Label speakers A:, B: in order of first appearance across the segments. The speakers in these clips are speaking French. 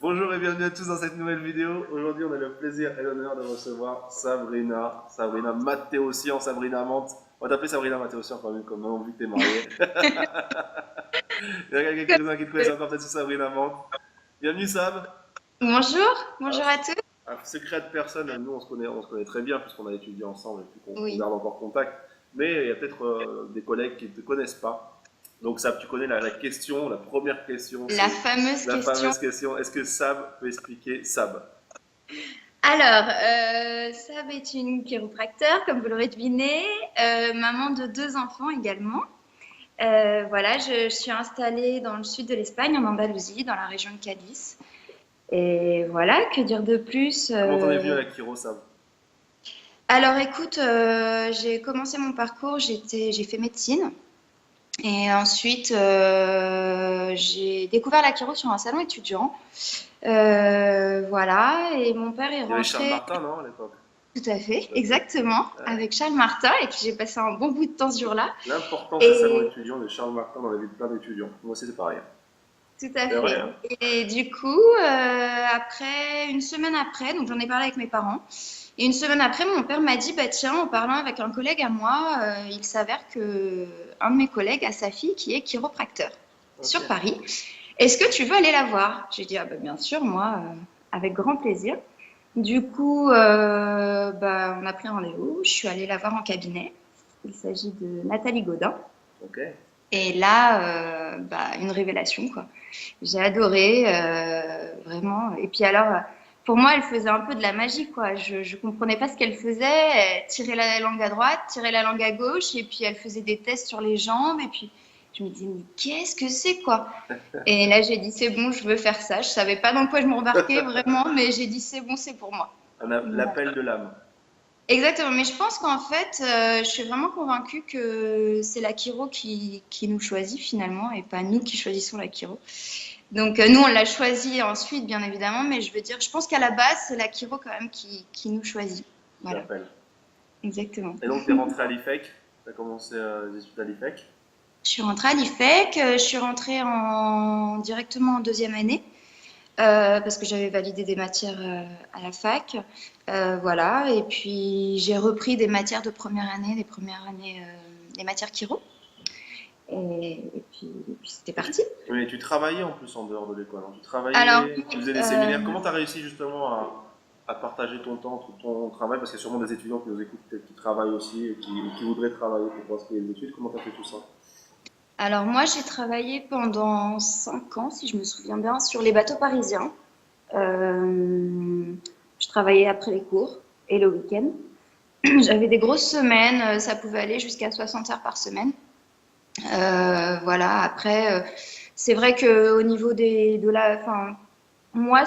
A: Bonjour et bienvenue à tous dans cette nouvelle vidéo. Aujourd'hui, on a le plaisir et l'honneur de recevoir Sabrina Mattéossian, Sabrina Mante. On va t'appeler Sabrina Mattéossian quand même, comme on vu que t'es mariée. Il y a quelques-uns qui te connaissent encore peut-être sur Sabrina Mante. Bienvenue Sab.
B: Bonjour,
A: Alors,
B: bonjour à tous.
A: secret de personne, nous on se connaît très bien puisqu'on a étudié ensemble et puis qu'on
B: Oui,
A: garde encore contact. Mais il y a peut-être des collègues qui ne te connaissent pas. Donc Sab, tu connais la question, la première question,
B: la
A: c'est
B: fameuse
A: la
B: question.
A: fameuse question, est-ce que Sab peut expliquer Sab?
B: Alors, Sab est une chiropracteur, comme vous l'aurez deviné, maman de deux enfants également. Voilà, je suis installée dans le sud de l'Espagne, en Andalousie, dans la région de Cadiz. Et voilà, que dire de plus
A: Comment t'en es venu à la Kiro Sab?
B: Alors, écoute, j'ai commencé mon parcours, j'ai fait médecine. Et ensuite, j'ai découvert la chiro sur un salon étudiant. Voilà, et mon père est
A: Il y avait Charles
B: rentré
A: Martin, non, à l'époque?
B: tout à fait,
A: Tout à fait.
B: exactement,
A: Ouais.
B: avec Charles Martin, et puis j'ai passé un bon bout de temps ce jour-là.
A: L'importance des salons
B: Et
A: étudiants de Charles Martin dans la vie de plein d'étudiants. Moi aussi, c'est pareil.
B: tout à
A: C'est vrai,
B: fait.
A: hein?
B: Et du coup, une semaine après, donc j'en ai parlé avec mes parents, et une semaine après, mon père m'a dit, bah tiens, en parlant avec un collègue à moi, il s'avère que un de mes collègues a sa fille qui est chiropracteur
A: Ok.
B: sur Paris. Est-ce que tu veux aller la voir? J'ai dit, ah bah bien sûr, moi, avec grand plaisir. Du coup, bah, on a pris un rendez-vous. Je suis allée la voir en cabinet. Il s'agit de Nathalie Gaudin.
A: Ok.
B: Et là, bah, une révélation, quoi. J'ai adoré, vraiment. Et puis alors, pour moi, elle faisait un peu de la magie, quoi. Je comprenais pas ce qu'elle faisait. Elle tirait la langue à droite, tirait la langue à gauche, et puis elle faisait des tests sur les jambes. Et puis je me disais, mais qu'est-ce que c'est, quoi? Et là, j'ai dit, c'est bon, je veux faire ça. Je savais pas dans quoi je m'embarquais vraiment, mais j'ai dit, c'est bon, c'est pour moi. Voilà.
A: L'appel de l'âme.
B: Exactement, mais je pense qu'en fait, je suis vraiment convaincue que c'est la chiro qui nous choisit finalement et pas nous qui choisissons la chiro. Donc nous, on l'a choisi ensuite, bien évidemment, mais je veux dire, je pense qu'à la base, c'est la chiro quand même qui nous choisit.
A: Qui
B: Voilà,
A: t'appelle.
B: exactement.
A: Et donc, t'es rentré à l'IFEC. T'as commencé les études à l'IFEC.
B: Je suis rentrée à l'IFEC, je suis rentrée directement en deuxième année. Parce que j'avais validé des matières à la fac. Voilà, et puis j'ai repris des matières de première année, des matières chiro. Et puis c'était
A: Et tu,
B: parti.
A: mais tu travaillais en plus en dehors de l'école, hein. Tu
B: Alors,
A: travaillais, tu faisais des séminaires.
B: euh,
A: Comment t'as réussi justement à partager ton temps entre ton travail? Parce qu'il y a sûrement des étudiants qui nous écoutent, peut-être qui travaillent aussi et qui voudraient travailler pour inscrire les études. Comment t'as fait tout ça?
B: alors moi, j'ai travaillé pendant 5 ans, si je me souviens bien, sur les bateaux parisiens. Je travaillais après les cours et le week-end. J'avais des grosses semaines, ça pouvait aller jusqu'à 60 heures par semaine. Voilà, après, c'est vrai qu'au niveau enfin, moi,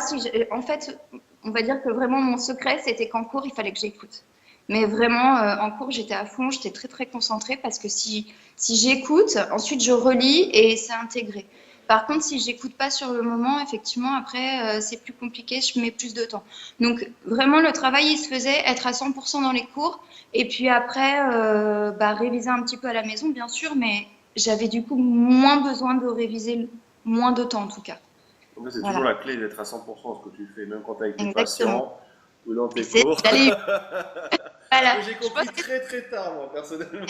B: en fait, on va dire que vraiment mon secret, c'était qu'en cours, il fallait que j'écoute. Mais vraiment, en cours, j'étais à fond, j'étais très très concentrée parce que si j'écoute, ensuite je relis et c'est intégré. Par contre, si j'écoute pas sur le moment, effectivement, après, c'est plus compliqué, je mets plus de temps. Donc, vraiment, le travail, il se faisait être à 100% dans les cours et puis après, bah, réviser un petit peu à la maison, bien sûr, mais j'avais du coup moins besoin de réviser, moins de temps en tout cas.
A: Donc, c'est toujours
B: Voilà,
A: la clé d'être à 100% dans ce que tu fais, même quand tu es avec tes
B: exactement.
A: patients ou dans
B: Et
A: tes
B: c'est
A: cours.
B: d'aller,
A: Ce
B: voilà.
A: que j'ai
B: Je pense
A: compris
B: que,
A: très très tard, moi, personnellement.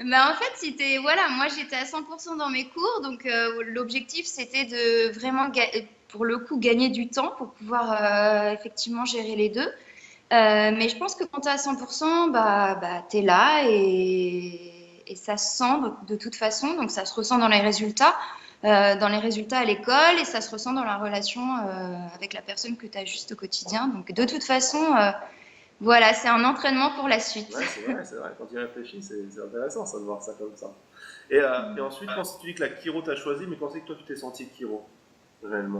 B: bah, en fait, c'était, voilà, moi j'étais à 100% dans mes cours, donc l'objectif c'était de vraiment, pour le coup, gagner du temps pour pouvoir effectivement gérer les deux. Mais je pense que quand tu es à 100%, bah, tu es là et ça se sent de toute façon, donc ça se ressent dans les résultats à l'école et ça se ressent dans la relation avec la personne que tu as juste au quotidien. Donc de toute façon, voilà, c'est un entraînement pour la suite.
A: Ouais, c'est vrai, c'est vrai. Quand tu y réfléchis, c'est intéressant ça, de voir ça comme ça. Et ensuite, quand tu dis que la Kiro t'a choisi, mais quand c'est que toi tu t'es senti Kiro, réellement?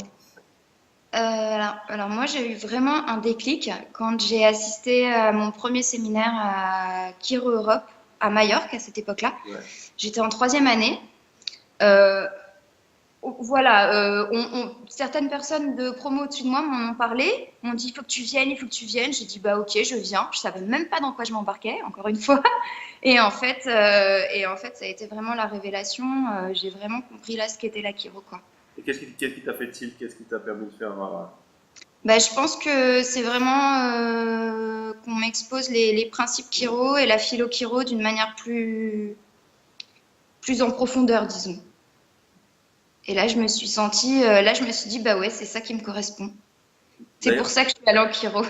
B: Alors moi, j'ai eu vraiment un déclic quand j'ai assisté à mon premier séminaire à Chiro Europe à Majorque à cette époque-là.
A: Ouais.
B: J'étais en troisième année. Euh, voilà, certaines personnes de promo au-dessus de moi m'en ont parlé, m'ont dit il faut que tu viennes, il faut que tu viennes. J'ai dit bah ok, je viens. Je savais même pas dans quoi je m'embarquais, encore une fois. Et en fait, ça a été vraiment la révélation. J'ai vraiment compris là ce qu'était la chiro, quoi.
A: Et qu'est-ce qui t'a fait tilt? Qu'est-ce qui t'a permis de faire
B: Bah, je pense que c'est vraiment qu'on m'expose les principes chiro et la philo chiro d'une manière plus en profondeur, disons. Et là, je me suis dit, bah ouais, c'est ça qui me correspond. C'est pour
A: D'ailleurs,
B: ça que je suis allée en chiro.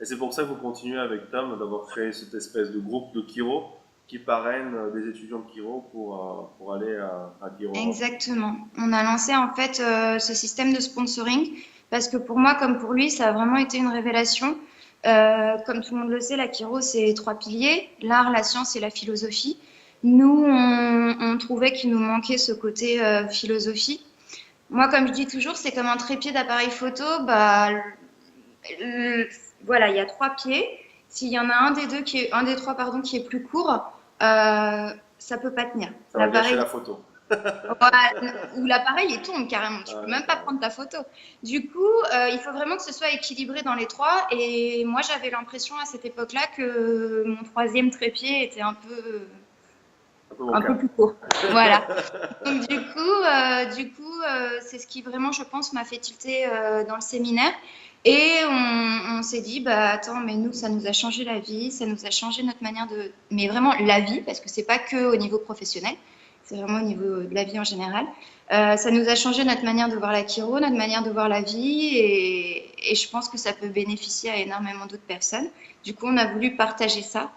A: et c'est pour ça que vous continuez avec Tom d'avoir créé cette espèce de groupe de Kiro qui parraine des étudiants de Kiro pour aller à Kiro Europe.
B: Exactement. On a lancé en fait ce système de sponsoring parce que pour moi, comme pour lui, ça a vraiment été une révélation. Comme tout le monde le sait, la chiro, c'est trois piliers, l'art, la science et la philosophie. Nous, on trouvait qu'il nous manquait ce côté philosophie. Moi, comme je dis toujours, c'est comme un trépied d'appareil photo. Bah, le- voilà, il y a trois pieds. S'il y en a un des trois, pardon, qui est plus court, ça peut pas tenir.
A: Ça va gâcher
B: L'appareil,
A: la photo.
B: ou l'appareil il tombe carrément. Tu peux
A: Ouais,
B: même pas prendre ta photo. Du coup, il faut vraiment que ce soit équilibré dans les trois. Et moi, j'avais l'impression à cette époque-là que mon troisième trépied était
A: un peu
B: un peu
A: bancal.
B: plus court. Voilà. Donc c'est ce qui vraiment, je pense, m'a fait tilter dans le séminaire. Et on s'est dit, bah attends, mais nous, ça nous a changé la vie, ça nous a changé notre manière de, mais vraiment la vie, parce que c'est pas que au niveau professionnel, c'est vraiment au niveau de la vie en général. Ça nous a changé notre manière de voir la chiro, notre manière de voir la vie, et je pense que ça peut bénéficier à énormément d'autres personnes. Du coup, on a voulu partager ça.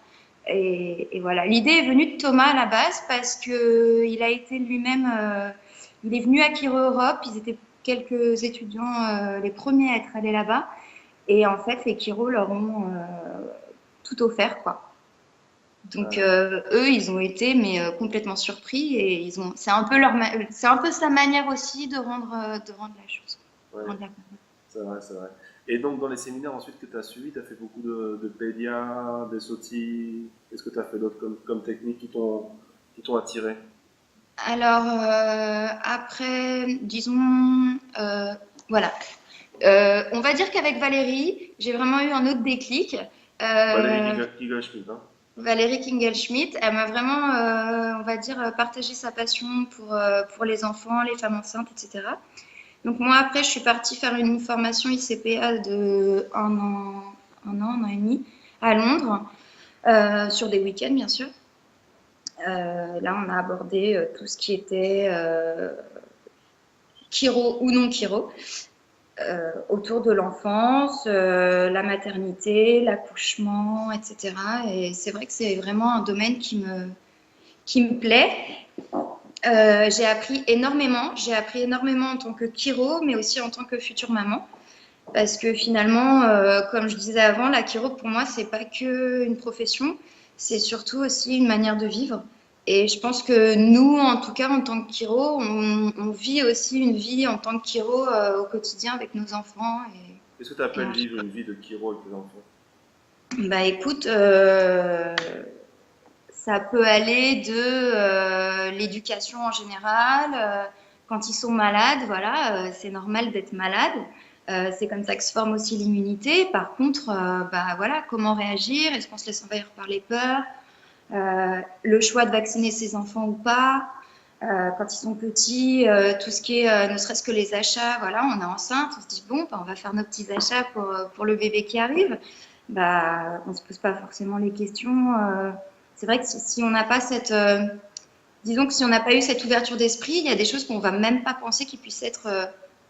B: Et voilà, l'idée est venue de Thomas à la base parce que il a été lui-même, il est venu à Chiro Europe. Ils étaient quelques étudiants, les premiers à être allés là-bas. Et en fait, les Chiro leur ont tout offert, quoi. Donc eux, ils ont été mais complètement surpris et c'est un peu c'est un peu sa manière aussi de rendre la chose,
A: Ouais,
B: rendre la-
A: c'est vrai, c'est vrai. Et donc, dans les séminaires ensuite que tu as suivis, tu as fait beaucoup de pédia, des sautis. Qu'est-ce que tu as fait d'autre comme technique qui t'ont attiré?
B: Alors après, disons, voilà. On va dire qu'avec Valérie, j'ai vraiment eu un autre déclic.
A: Valérie
B: Euh,
A: Kigal-Schmidt, hein?
B: Valérie Kingelschmidt, elle m'a vraiment, on va dire, partagé sa passion pour les enfants, les femmes enceintes, etc. Donc moi, après, je suis partie faire une formation ICPA de un an et demi à Londres, sur des week-ends, bien sûr. Là, on a abordé tout ce qui était chiro ou non chiro, autour de l'enfance, la maternité, l'accouchement, etc. Et c'est vrai que c'est vraiment un domaine qui me plaît. J'ai appris énormément. J'ai appris énormément en tant que chiro, mais aussi en tant que future maman. Parce que finalement, comme je disais avant, la chiro, pour moi, c'est pas que une profession, c'est surtout aussi une manière de vivre. Et je pense que nous, en tout cas, en tant que chiro, on vit aussi une vie en tant que chiro au quotidien avec nos enfants.
A: Qu'est-ce que tu
B: Et
A: appelles vivre une vie de Kiro avec tes enfants?
B: bah écoute, ça peut aller de l'éducation en général. Quand ils sont malades, voilà, c'est normal d'être malade. C'est comme ça que se forme aussi l'immunité. Par contre, bah voilà, comment réagir? Est-ce qu'on se laisse envahir par les peurs? Le choix de vacciner ses enfants ou pas? Quand ils sont petits, tout ce qui est, ne serait-ce que les achats, voilà, on est enceinte, on se dit bon, bah, on va faire nos petits achats pour le bébé qui arrive. Bah, on se pose pas forcément les questions. C'est vrai que si on n'a pas disons que si on n'a pas eu cette ouverture d'esprit, il y a des choses qu'on va même pas penser qui puissent être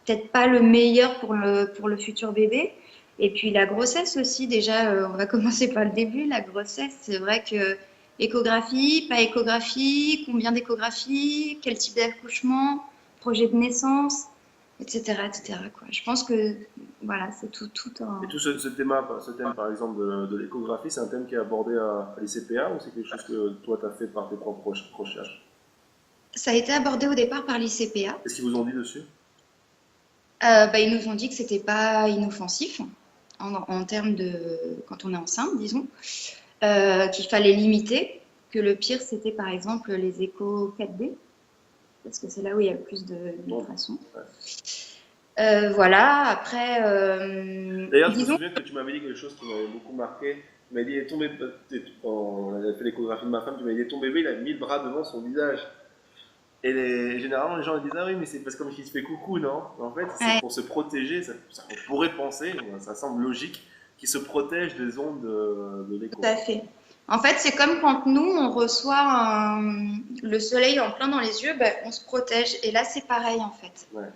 B: peut-être pas le meilleur pour le futur bébé. Et puis la grossesse aussi, déjà, on va commencer par le début. La grossesse, c'est vrai que échographie, pas échographie, combien d'échographies, quel type d'accouchement, projet de naissance, etc., etc., quoi. Je pense que voilà, c'est tout
A: Et
B: un.
A: tout ce thème par exemple de l'échographie, c'est un thème qui est abordé à l'ICPA ou c'est quelque chose que toi tu as fait par tes propres recherches?
B: Ça a été abordé au départ par l'ICPA.
A: Qu'est-ce qu'ils vous ont dit dessus?
B: Bah, ils nous ont dit que c'était pas inoffensif en termes de quand on est enceinte, disons, qu'il fallait limiter, que le pire c'était par exemple les échos 4D, parce que c'est là où il y a le plus
A: Bon,
B: d'ultrasons.
A: ouais.
B: Voilà, après,
A: D'ailleurs, je me
B: disons,
A: souviens que tu m'avais dit quelque chose qui m'avait beaucoup marqué. Tu m'as dit, quand on avait fait l'échographie de ma femme, tu m'as dit, ton bébé, il a mis le bras devant son visage. Et généralement, les gens disent ah oui, mais c'est parce que comme il se fait coucou, non? En fait, c'est
B: Ouais,
A: pour se protéger. On pourrait penser, ça semble logique, qu'il se protège des ondes de
B: tout
A: l'écho.
B: à fait. En fait, c'est comme quand nous, on reçoit le soleil en plein dans les yeux, ben, on se protège. Et là, c'est pareil, en fait.
A: Ouais,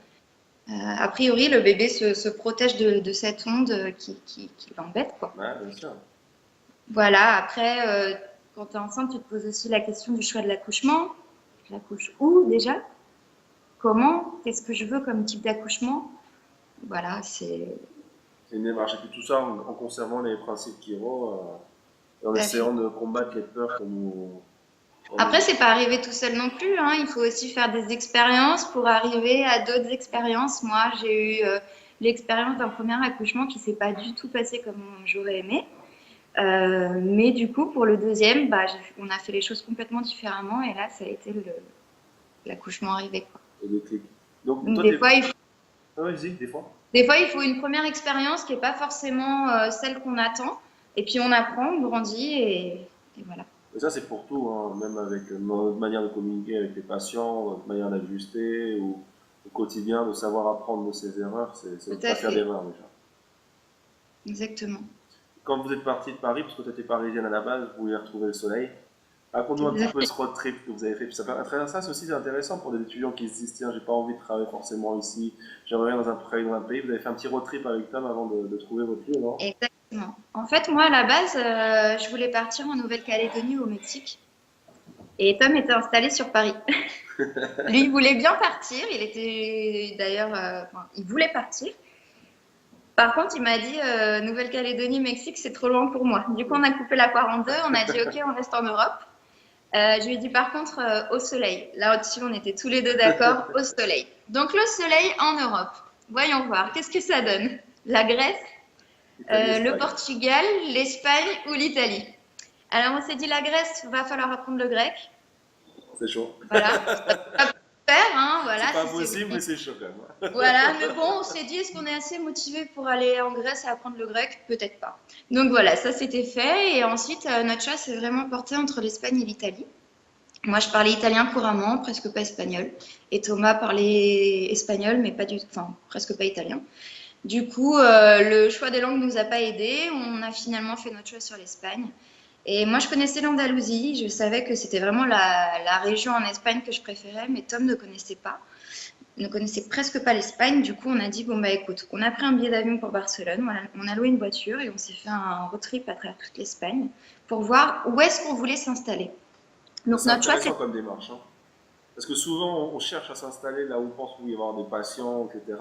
B: A priori, le bébé se protège de cette onde qui l'embête, quoi.
A: ouais, bien sûr.
B: Voilà, après, quand tu es enceinte, tu te poses aussi la question du choix de l'accouchement. J'accouche où déjà? Comment? Qu'est-ce que je veux comme type d'accouchement? Voilà, c'est
A: C'est une démarche. Et puis tout ça en conservant les principes Kiro et en
B: tout à fait.
A: essayant de combattre les peurs qu'on nous
B: Après, c'est pas arrivé tout seul non plus, hein. Il faut aussi faire des expériences pour arriver à d'autres expériences. Moi, j'ai eu l'expérience d'un premier accouchement qui s'est pas du tout passé comme j'aurais aimé. Mais du coup, pour le deuxième, bah, on a fait les choses complètement différemment et là, ça a été l'accouchement arrivé, quoi.
A: et des clics. Donc
B: Donc,
A: toi, t'es. Ah ouais, vas-y, des fois.
B: des fois, il faut une première expérience qui n'est pas forcément celle qu'on attend. Et puis, on apprend, on grandit et voilà.
A: Et ça, c'est pour tout, hein, même avec notre manière de communiquer avec les patients, notre manière d'ajuster, ou au quotidien, de savoir apprendre de ses erreurs, c'est de
B: Tout
A: ne
B: à
A: pas faire
B: fait.
A: d'erreurs déjà.
B: Exactement.
A: Quand vous êtes parti de Paris, parce que tu étais parisienne à la base, vous voulez retrouver le soleil, raconte-nous un petit peu
B: Exact.
A: ce road trip que vous avez fait. Puis ça, à travers ça, c'est aussi intéressant pour des étudiants qui se disent tiens, j'ai pas envie de travailler forcément ici, j'aimerais bien travailler dans un pays. Vous avez fait un petit road trip avec Tom avant de trouver votre lieu, non?
B: Exactement. En fait, moi, à la base, je voulais partir en Nouvelle-Calédonie, au Mexique. Et Tom était installé sur Paris. Lui, il voulait bien partir. Il était d'ailleurs, enfin, il voulait partir. Par contre, il m'a dit Nouvelle-Calédonie, Mexique, c'est trop loin pour moi. Du coup, on a coupé la poire en deux. On a dit OK, on reste en Europe. Je lui ai dit par contre au soleil. Là au-dessus, on était tous les deux d'accord au soleil. Donc le soleil en Europe. Voyons voir, qu'est-ce que ça donne? La Grèce,
A: Italie,
B: le
A: Espagne.
B: Portugal, l'Espagne ou l'Italie? Alors on s'est dit la Grèce, va falloir apprendre le grec.
A: C'est chaud.
B: Voilà. Pas faire, hein, voilà,
A: C'est pas
B: si c'est
A: impossible, mais c'est chaud quand même.
B: voilà, mais bon, on s'est dit, est-ce qu'on est assez motivé pour aller en Grèce et apprendre le grec? Peut-être pas. Donc voilà, ça c'était fait. Et ensuite, notre choix s'est vraiment porté entre l'Espagne et l'Italie. Moi, je parlais italien couramment, presque pas espagnol. Et Thomas parlait espagnol, mais pas du, enfin, presque pas italien. Du coup, le choix des langues nous a pas aidés. On a finalement fait notre choix sur l'Espagne. Et moi, je connaissais l'Andalousie. Je savais que c'était vraiment la région en Espagne que je préférais, mais Tom ne connaissait pas. Il ne connaissait presque pas l'Espagne. Du coup, on a dit, bon, bah écoute, on a pris un billet d'avion pour Barcelone. On a loué une voiture et on s'est fait un road trip à travers toute l'Espagne pour voir où est-ce qu'on voulait s'installer. Donc,
A: C'est
B: notre choix,
A: intéressant
B: c'est
A: comme démarche, hein. Parce que souvent, on cherche à s'installer là où on pense qu'il va y avoir des patients, etc.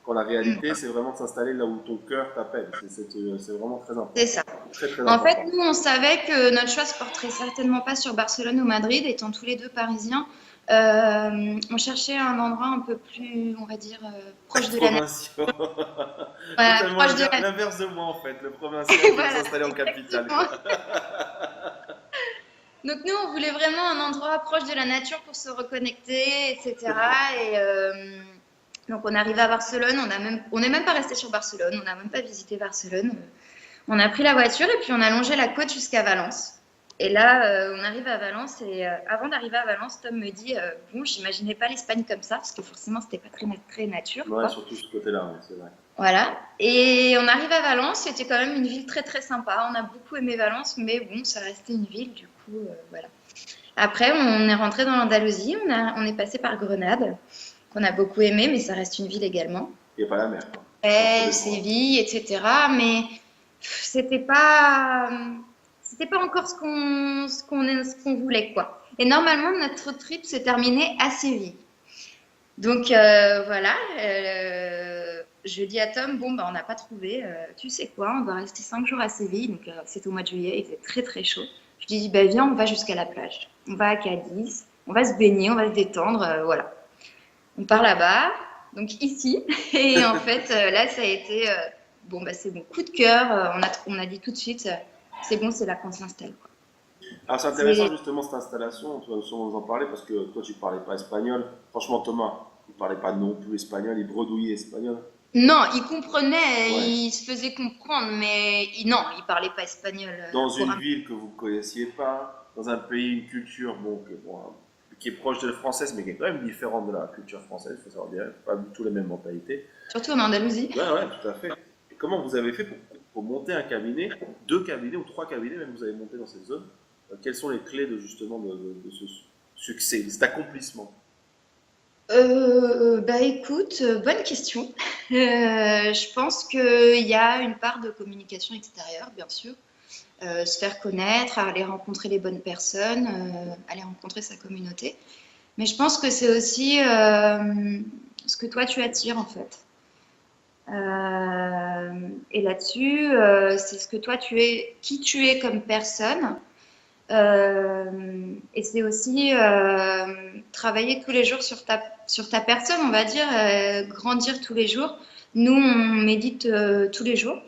A: Quand la réalité, c'est vraiment de s'installer là où ton cœur t'appelle. C'est vraiment très
B: c'est
A: important.
B: ça.
A: Très, très
B: En fait,
A: important.
B: nous, on savait que notre choix se porterait certainement pas sur Barcelone ou Madrid, étant tous les deux parisiens. On cherchait un endroit un peu plus, on va dire, proche de la nature.
A: Provinciaux.
B: Voilà,
A: Totalement
B: proche de la
A: l'inverse de moi, en fait. Le provincial qui veut
B: voilà,
A: s'installer en capitale,
B: exactement.
A: quoi.
B: Donc nous, on voulait vraiment un endroit proche de la nature pour se reconnecter, etc. Et donc on est arrivé à Barcelone, on n'est même pas resté sur Barcelone, on n'a même pas visité Barcelone. On a pris la voiture et puis on a longé la côte jusqu'à Valence. Et là, on arrive à Valence et avant d'arriver à Valence, Tom me dit bon, j'imaginais pas l'Espagne comme ça parce que forcément c'était pas très nature,
A: Ouais,
B: quoi.
A: surtout ce côté-là, ouais, c'est vrai.
B: Voilà. Et on arrive à Valence, c'était quand même une ville très sympa. On a beaucoup aimé Valence, mais bon, ça restait une ville, du coup, voilà. Après, on est rentré dans l'Andalousie, on est passé par Grenade, qu'on a beaucoup aimé, mais ça reste une ville également.
A: Il n'y a pas la mer, quoi. Entre
B: Et
A: les trois.
B: Séville, etc. Mais c'était pas, c'était pas encore ce qu'on voulait, quoi. Et normalement, notre trip se terminait à Séville. Donc voilà, je dis à Tom, bon, bah, on n'a pas trouvé, tu sais quoi, on va rester 5 jours à Séville, donc c'est au mois de juillet, il faisait très chaud. Je lui dis, bah, viens, on va jusqu'à la plage, on va à Cadiz, on va se baigner, on va se détendre, voilà. On part là-bas, donc ici, et en fait, là, ça a été, bon, bah, c'est bon, coup de cœur, on a dit tout de suite, c'est bon, c'est là qu'on s'installe, quoi.
A: Alors c'est intéressant
B: C'est
A: justement cette installation, tu vas sûrement nous en parler parce que toi tu parlais pas espagnol. Franchement Thomas, il parlait pas non plus espagnol, il bredouillait espagnol.
B: Non, il comprenait,
A: Ouais.
B: il se faisait comprendre, mais non, il parlait pas espagnol
A: Dans une
B: couramment.
A: ville que vous ne connaissiez pas, dans un pays, une culture, bon, que bon, hein, qui est proche de la française, mais qui est quand même différente de la culture française, il faut savoir dire, pas du tout les mêmes mentalités.
B: Surtout en Andalousie.
A: Ouais, tout à fait. Et comment vous avez fait pour monter un cabinet, 2 cabinets ou 3 cabinets, même vous avez monté dans cette zone? Quelles sont les clés de justement de ce succès, de cet accomplissement?
B: Bah écoute, bonne question. Je pense qu'il y a une part de communication extérieure, bien sûr. Se faire connaître, aller rencontrer les bonnes personnes, aller rencontrer sa communauté. Mais je pense que c'est aussi ce que toi tu attires en fait. Et là-dessus, c'est ce que toi tu es, qui tu es comme personne. Et c'est aussi travailler tous les jours sur ta personne, on va dire, grandir tous les jours. Nous, on médite tous les jours.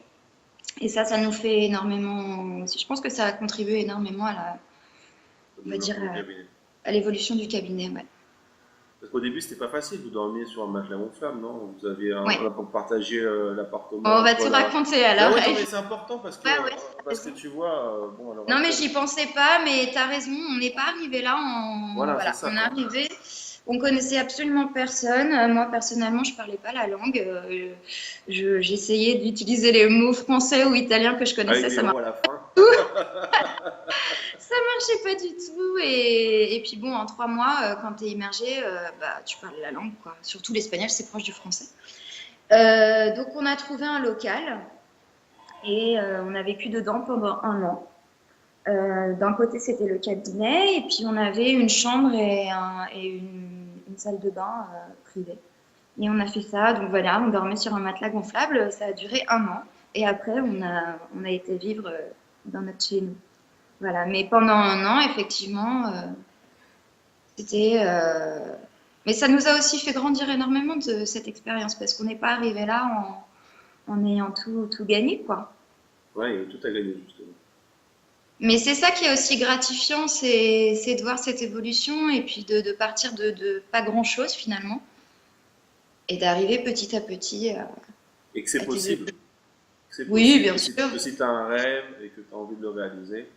B: Et ça nous fait énormément aussi. Je pense que ça a contribué énormément on va dire, à l'évolution du cabinet. Ouais.
A: Parce qu'au début, c'était pas facile, vous dormiez sur un matelas gonflable, non? Vous aviez
B: Ouais.
A: pour partager l'appartement.
B: On va te raconter alors.
A: Ah ouais, non, mais c'est important parce que,
B: Ouais,
A: parce que tu vois, bon, alors,
B: non, mais j'y pensais pas, mais tu as raison, on n'est pas arrivé là
A: Voilà,
B: voilà,
A: c'est ça,
B: on est
A: quoi.
B: arrivé, on connaissait absolument personne. Moi, personnellement, je parlais pas la langue. J'essayais d'utiliser les mots français ou italiens que je connaissais,
A: Avec des mots à la fin.
B: ça marchait pas du tout. Et puis bon, en 3 mois, quand tu es immergé, bah, tu parles la langue, quoi. Surtout l'espagnol, c'est proche du français. Donc, on a trouvé un local et on a vécu dedans pendant 1 an. D'un côté, c'était le cabinet, et puis on avait une chambre et une salle de bain privée. Et on a fait ça, donc voilà, on dormait sur un matelas gonflable, ça a duré 1 an. Et après, on a été vivre dans notre chez nous. Voilà, mais pendant 1 an, effectivement, c'était. Mais ça nous a aussi fait grandir énormément de cette expérience, parce qu'on n'est pas arrivé là en ayant tout gagné, quoi.
A: Ouais, et tout a gagné, justement.
B: Mais c'est ça qui est aussi gratifiant, c'est de voir cette évolution et puis de partir de pas grand-chose finalement et d'arriver petit à petit
A: Et que c'est
B: à
A: possible.
B: tes...
A: Que c'est
B: Oui,
A: possible.
B: bien
A: Que
B: sûr.
A: si tu as un rêve et que tu as envie de le réaliser.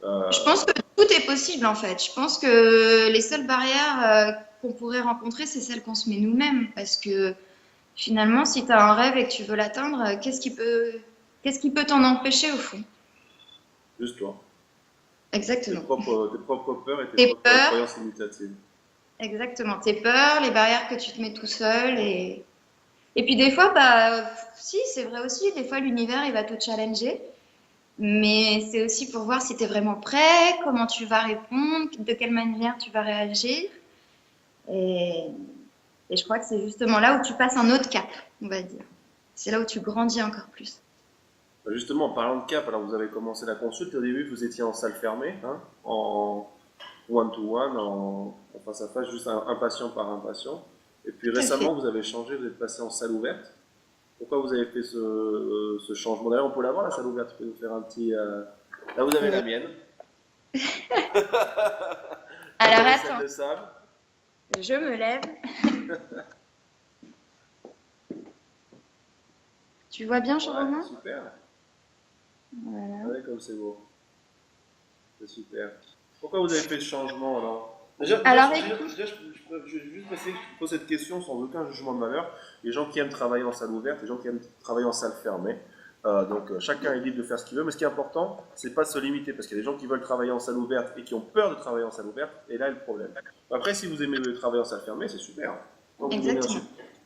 B: Je pense que tout est possible en fait. Je pense que les seules barrières qu'on pourrait rencontrer, c'est celles qu'on se met nous-mêmes. Parce que finalement, si tu as un rêve et que tu veux l'atteindre, qu'est-ce qui peut t'en empêcher au fond?
A: Juste toi.
B: Exactement.
A: Tes propres peurs et tes
B: Tes
A: propres
B: peurs,
A: croyances limitatives.
B: exactement. Tes peurs, les barrières que tu te mets tout seul. Et puis des fois, bah, si, c'est vrai aussi, des fois l'univers, il va te challenger. Mais c'est aussi pour voir si tu es vraiment prêt, comment tu vas répondre, de quelle manière tu vas réagir. Et, et je crois que c'est justement là où tu passes un autre cap, on va dire. C'est là où tu grandis encore plus.
A: Justement, en parlant de cap, alors vous avez commencé la consulte. Au début, vous étiez en salle fermée, hein, en one-to-one, en face à face, juste un patient par un patient. Et puis
B: Tout à fait.
A: récemment, vous avez changé, vous êtes passé en salle ouverte. Pourquoi vous avez fait ce changement? D'ailleurs, on peut l'avoir, la salle ouverte. Tu peux nous faire un petit. Là, vous avez la mienne.
B: Alors
A: Vous avez celle
B: attends,
A: de Sam.
B: je me lève. Tu vois bien,
A: Ouais,
B: Jean-Romain?
A: super.
B: Voilà.
A: Ouais, comme c'est beau. C'est super. Pourquoi vous avez fait ce changement alors? Déjà,
B: Alors écoute,
A: je vais juste poser cette question sans aucun jugement de valeur. Les gens qui aiment travailler en salle ouverte, les gens qui aiment travailler en salle fermée. Chacun est libre de faire ce qu'il veut, mais ce qui est important, c'est pas de se limiter, parce qu'il y a des gens qui veulent travailler en salle ouverte et qui ont peur de travailler en salle ouverte, et là est le problème. Après, si vous aimez travailler en salle fermée, c'est super. Donc, vous donnez
B: exactement.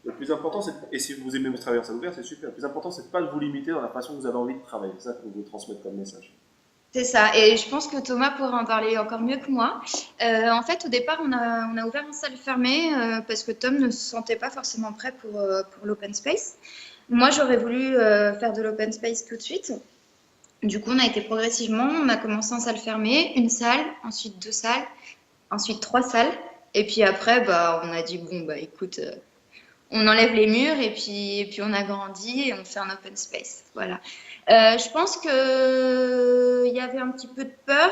A: le plus important, et si vous aimez travailler en salle ouverte, c'est super. Le plus important, c'est de pas de vous limiter dans la façon que vous avez envie de travailler. C'est ça que vous transmettre comme message.
B: C'est ça. Et je pense que Thomas pourra en parler encore mieux que moi. En fait, au départ, on a ouvert une salle fermée parce que Tom ne se sentait pas forcément prêt pour l'open space. Moi, j'aurais voulu faire de l'open space tout de suite. Du coup, on a été progressivement. On a commencé en salle fermée, une salle, ensuite 2 salles, ensuite 3 salles. Et puis après, bah, on a dit, bon, bah, écoute, on enlève les murs et puis on a grandi et on fait un open space. Voilà. Je pense qu'il y avait un petit peu de peur.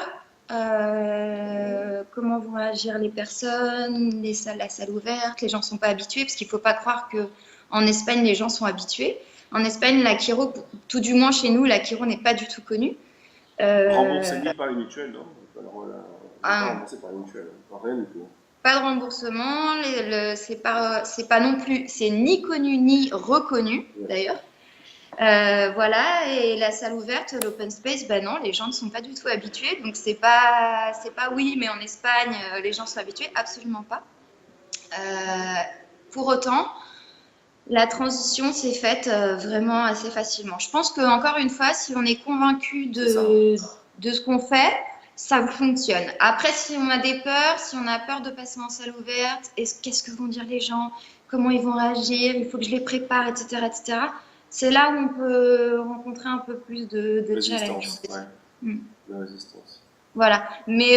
B: Comment vont agir les personnes, la salle ouverte, les gens ne sont pas habitués, parce qu'il ne faut pas croire qu'en Espagne, les gens sont habitués. En Espagne, la chiro, tout du moins chez nous, la chiro n'est pas du tout connue.
A: Remboursé ni par les mutuelles, non? Alors,
B: Ah,
A: pas remboursé par les mutuelles, rien du tout.
B: pas de remboursement, c'est pas non plus, c'est ni connu ni reconnu
A: Ouais.
B: d'ailleurs. Voilà, et la salle ouverte, l'open space, ben non, les gens ne sont pas du tout habitués. Donc c'est pas oui, mais en Espagne, les gens sont habitués, absolument pas. Euh, pour autant, la transition s'est faite vraiment assez facilement. Je pense que encore une fois, si on est convaincu
A: C'est ça.
B: de ce qu'on fait, ça fonctionne. Après, si on a des peurs, si on a peur de passer en salle ouverte, qu'est-ce que vont dire les gens, comment ils vont réagir, il faut que je les prépare, etc., etc. C'est là où on peut rencontrer un peu plus de challenge. En
A: Résistance,
B: fait.
A: ouais,
B: Mm.
A: de résistance.
B: Voilà. Mais,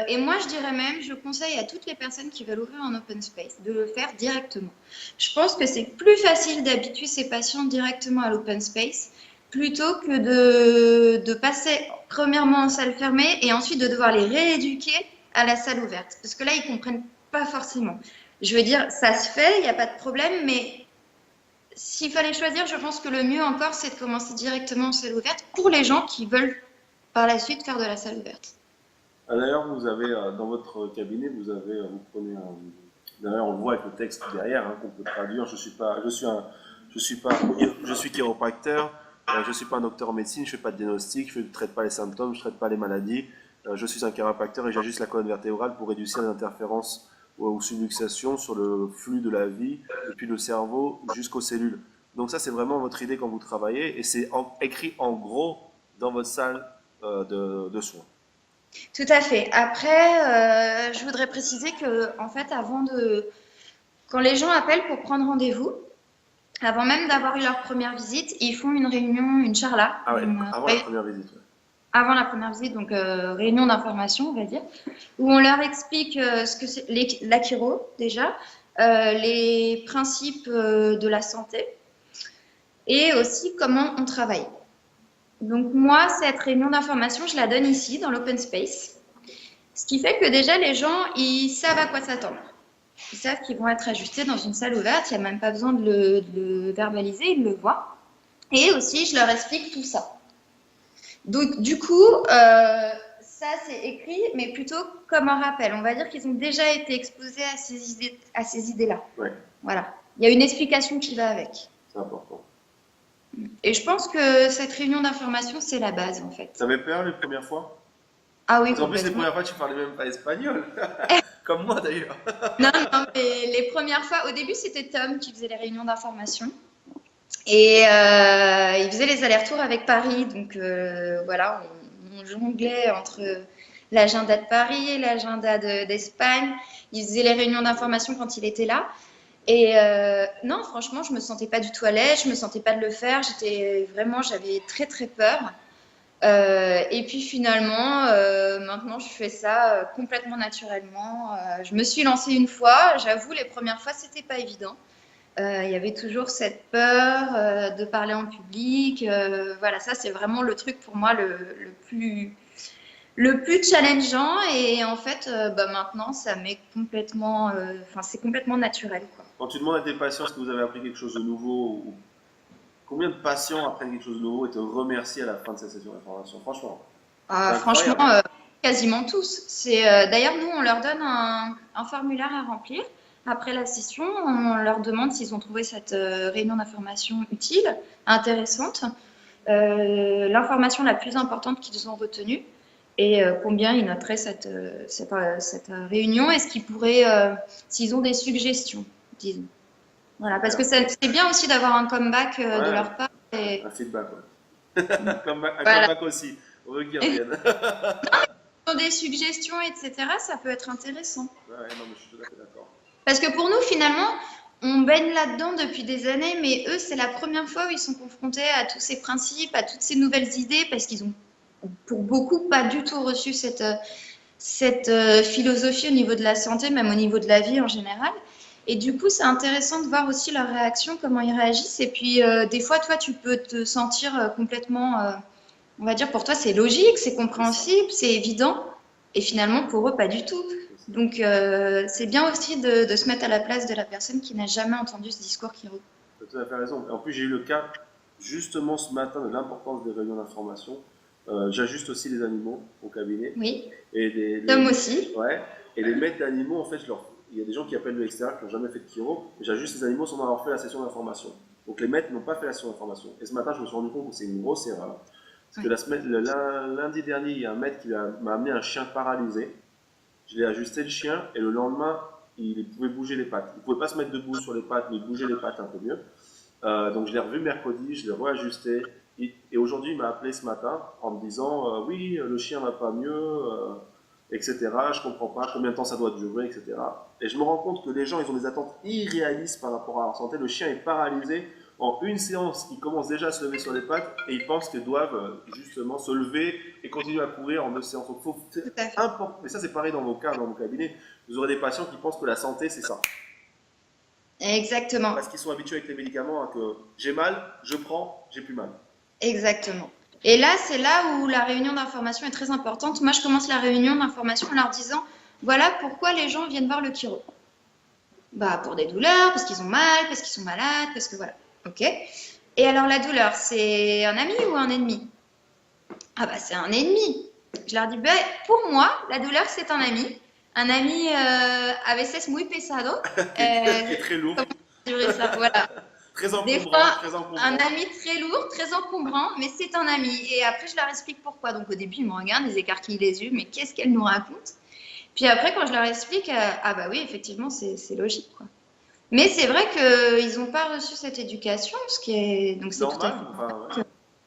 B: et moi, je dirais même, je conseille à toutes les personnes qui veulent ouvrir un open space de le faire directement. Je pense que c'est plus facile d'habituer ses patients directement à l'open space plutôt que de passer premièrement en salle fermée et ensuite de devoir les rééduquer à la salle ouverte. Parce que là, ils comprennent pas forcément. Je veux dire, ça se fait, il n'y a pas de problème, mais s'il fallait choisir, je pense que le mieux encore, c'est de commencer directement en salle ouverte pour les gens qui veulent par la suite faire de la salle ouverte.
A: Ah, d'ailleurs, vous avez dans votre cabinet, vous prenez un. D'ailleurs, on voit avec le texte derrière qu'on peut traduire. Je suis chiropracteur. Je suis pas un docteur en médecine. Je fais pas de diagnostic. Je ne traite pas les symptômes. Je traite pas les maladies. Je suis un chiropracteur et j'ajuste la colonne vertébrale pour réduire les interférences ou subluxations sur le flux de la vie depuis le cerveau jusqu'aux cellules. Donc ça, c'est vraiment votre idée quand vous travaillez et c'est écrit en gros dans votre salle de soins.
B: Tout à fait. Après, je voudrais préciser que, en fait, quand les gens appellent pour prendre rendez-vous, avant même d'avoir eu leur première visite, ils font une réunion, une charla,
A: Ah ouais, avant la première visite. Ouais.
B: avant la première visite, donc réunion d'information, on va dire, où on leur explique ce que c'est l'achiro déjà, les principes de la santé et aussi comment on travaille. Donc moi, cette réunion d'information, je la donne ici, dans l'open space. Ce qui fait que déjà, les gens, ils savent à quoi s'attendre. Ils savent qu'ils vont être ajustés dans une salle ouverte. Il n'y a même pas besoin de le verbaliser, ils le voient. Et aussi, je leur explique tout ça. Donc, du coup, ça, c'est écrit, mais plutôt comme un rappel. On va dire qu'ils ont déjà été exposés à ces idées-là.
A: Ouais,
B: Voilà. Il y a une explication qui va avec.
A: c'est important.
B: Et je pense que cette réunion d'information, c'est la base, en fait.
A: T'avais peur les premières fois?
B: Ah oui,
A: Parce qu'en plus, les
B: complètement.
A: premières fois, tu parlais même pas espagnol. Comme moi d'ailleurs.
B: Non, non, mais les premières fois, au début, c'était Tom qui faisait les réunions d'information. Et il faisait les allers-retours avec Paris. Donc voilà, on jonglait entre l'agenda de Paris et l'agenda d'Espagne. Il faisait les réunions d'information quand il était là. Et non, franchement, je me sentais pas du tout à l'aise. Je me sentais pas de le faire. J'avais très très peur. Et puis finalement, maintenant, je fais ça complètement naturellement. Je me suis lancée une fois. J'avoue, les premières fois, c'était pas évident. Il y avait toujours cette peur de parler en public. Voilà, ça, c'est vraiment le truc pour moi le plus challengeant. Et en fait, bah, maintenant, ça m'est complètement, c'est complètement naturel, quoi.
A: Quand tu demandes à tes patients est-ce que vous avez appris quelque chose de nouveau, combien de patients apprennent quelque chose de nouveau et te remercient à la fin de cette session d'information? Franchement, c'est
B: Franchement,
A: incroyable.
B: quasiment tous. D'ailleurs, nous, on leur donne un formulaire à remplir. Après la session, on leur demande s'ils ont trouvé cette réunion d'information utile, intéressante, l'information la plus importante qu'ils ont retenue et combien ils noteraient cette réunion et ce qu'ils pourraient, s'ils ont des suggestions, disons. Voilà, parce que c'est bien aussi d'avoir un comeback de
A: Ouais,
B: leur part. Et,
A: un feedback, ouais. Un
B: voilà.
A: comeback aussi. On veut qu'ils reviennent.
B: Des suggestions, etc., ça peut être intéressant.
A: Ouais, non, mais je suis tout à fait d'accord.
B: Parce que pour nous, finalement, on baigne là-dedans depuis des années, mais eux, c'est la première fois où ils sont confrontés à tous ces principes, à toutes ces nouvelles idées, parce qu'ils ont, pour beaucoup, pas du tout reçu cette philosophie au niveau de la santé, même au niveau de la vie en général. Et du coup, c'est intéressant de voir aussi leur réaction, comment ils réagissent. Et puis, des fois, toi, tu peux te sentir complètement, on va dire, pour toi, c'est logique, c'est
A: C'est ça.
B: compréhensible, c'est évident. Et finalement, pour eux, pas du tout.
A: C'est ça.
B: Donc, c'est bien aussi de se mettre à la place de la personne qui n'a jamais entendu ce discours qui.
A: Tu as tout à fait raison. Et en plus, j'ai eu le cas justement ce matin de l'importance des réunions d'information. J'ajuste aussi les animaux au cabinet.
B: Oui,
A: Et
B: Tom aussi.
A: ouais. Et les maîtres d'animaux, en fait, il y a des gens qui appellent de l'extérieur, qui n'ont jamais fait de chiro, et j'ajuste les animaux sans avoir fait la session d'information. Donc les maîtres n'ont pas fait la session d'information. Et ce matin, je me suis rendu compte que c'est une grosse erreur. Parce que lundi dernier, il y a un maître qui m'a amené un chien paralysé. Je l'ai ajusté le chien, et le lendemain, il pouvait bouger les pattes. Il ne pouvait pas se mettre debout sur les pattes, mais il bougeait les pattes un peu mieux. Donc je l'ai revu mercredi, je l'ai réajusté. Et aujourd'hui, il m'a appelé ce matin en me disant oui, le chien va pas mieux, etc. Je comprends pas combien de temps ça doit durer, etc. Et je me rends compte que les gens, ils ont des attentes irréalistes par rapport à leur santé. Le chien est paralysé. En une séance, ils commencent déjà à se lever sur les pattes et ils pensent qu'ils doivent justement se lever et continuer à courir en 2 séances. Donc, c'est important. Mais ça, c'est pareil dans vos cas, dans mon cabinet. Vous aurez des patients qui pensent que la santé, c'est ça.
B: Exactement.
A: Parce qu'ils sont habitués avec les médicaments à que j'ai mal, je prends, j'ai plus mal.
B: Exactement. Et là, c'est là où la réunion d'information est très importante. Moi, je commence la réunion d'information en leur disant, voilà pourquoi les gens viennent voir le chiro. Bah, pour des douleurs, parce qu'ils ont mal, parce qu'ils sont malades, parce que voilà. Ok. Et alors, la douleur, c'est un ami ou un ennemi? Ah bah, c'est un ennemi. Je leur dis, bah, pour moi, la douleur, c'est un ami. Un ami a veces muy pesado.
A: Qui est très lourd.
B: Ça, voilà.
A: Très encombrant,
B: Des fois,
A: très encombrant.
B: un ami très lourd, très encombrant, mais c'est un ami. Et après, je leur explique pourquoi. Donc, au début, ils me regardent, ils écarquillent les yeux, mais qu'est-ce qu'elle nous raconte? Puis après, quand je leur explique, ah bah oui, effectivement, c'est logique, quoi. Mais c'est vrai qu'ils n'ont pas reçu cette éducation, ce qui est donc c'est
A: normal.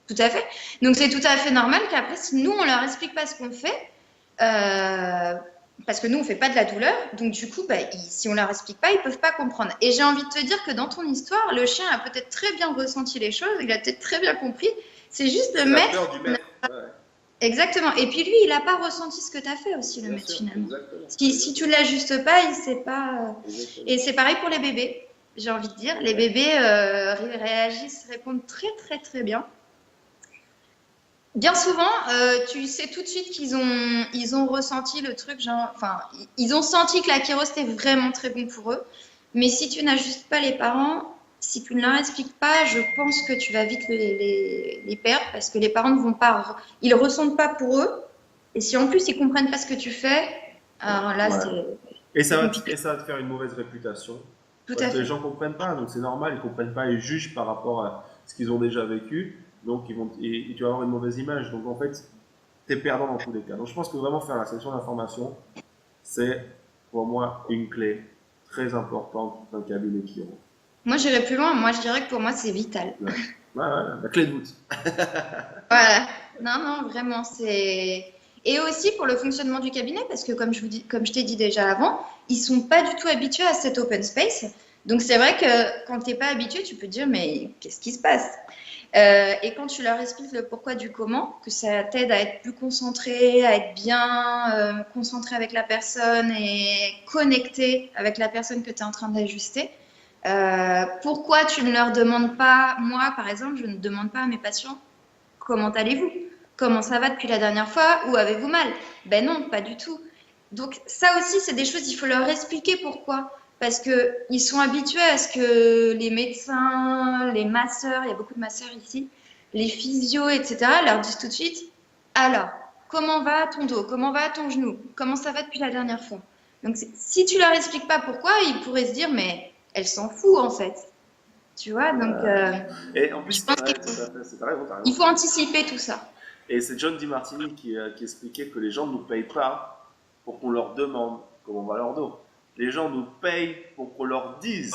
B: Tout à fait. Donc c'est tout à fait normal qu'après, si nous on leur explique pas ce qu'on fait, parce que nous on fait pas de la douleur, donc du coup, bah, si on leur explique pas, ils peuvent pas comprendre. Et j'ai envie de te dire que dans ton histoire, le chien a peut-être très bien ressenti les choses, il a peut-être très bien compris. C'est juste le maître.
A: La peur du maître. Ouais.
B: Exactement. Et puis lui, il n'a pas ressenti ce que tu as fait aussi, le maître, finalement.
A: Exactement.
B: Si tu ne l'ajustes pas, il ne sait pas. Et c'est pareil pour les bébés, j'ai envie de dire. Les bébés réagissent, répondent très, très, très bien. Bien souvent, tu sais tout de suite qu'ils ont ressenti le truc, genre, enfin, ils ont senti que la chiro, c'était vraiment très bon pour eux. Mais si tu n'ajustes pas les parents, si tu ne leur expliques pas, je pense que tu vas vite les perdre parce que les parents ne vont pas, ils ressentent pas pour eux. Et si en plus ils comprennent pas ce que tu fais, alors là
A: et ça va te faire une mauvaise réputation.
B: Tout
A: parce
B: à
A: que
B: fait.
A: les gens comprennent pas, donc c'est normal, ils comprennent pas, ils jugent par rapport à ce qu'ils ont déjà vécu, donc et tu vas avoir une mauvaise image. Donc en fait, tu es perdant dans tous les cas. Donc je pense que vraiment faire la session d'information, c'est pour moi une clé très importante d'un cabinet chiro.
B: Moi, j'irais plus loin. Moi, je dirais que pour moi, c'est vital.
A: Ouais, la clé de voûte.
B: Voilà. Non, vraiment, c'est. Et aussi pour le fonctionnement du cabinet, parce que comme je t'ai dit déjà avant, ils sont pas du tout habitués à cet open space. Donc c'est vrai que quand tu n'es pas habitué, tu peux te dire mais qu'est-ce qui se passe? Et quand tu leur expliques le pourquoi du comment, que ça t'aide à être plus concentré, à être bien concentré avec la personne et connecté avec la personne que tu es en train d'ajuster. Pourquoi tu ne leur demandes pas, moi par exemple, je ne demande pas à mes patients comment allez-vous? Comment ça va depuis la dernière fois? Où avez-vous mal? Ben non, pas du tout. Donc ça aussi, c'est des choses, il faut leur expliquer pourquoi. Parce qu'ils sont habitués à ce que les médecins, les masseurs, il y a beaucoup de masseurs ici, les physios, etc., leur disent tout de suite, alors, comment va ton dos? Comment va ton genou? Comment ça va depuis la dernière fois? Donc si tu leur expliques pas pourquoi, ils pourraient se dire, mais elle s'en fout en fait. Tu vois, donc
A: et en plus,
B: je pense qu'il faut anticiper tout ça.
A: Et c'est John DiMartini qui expliquait que les gens ne nous payent pas pour qu'on leur demande comment va leur dos. Les gens nous payent pour qu'on leur dise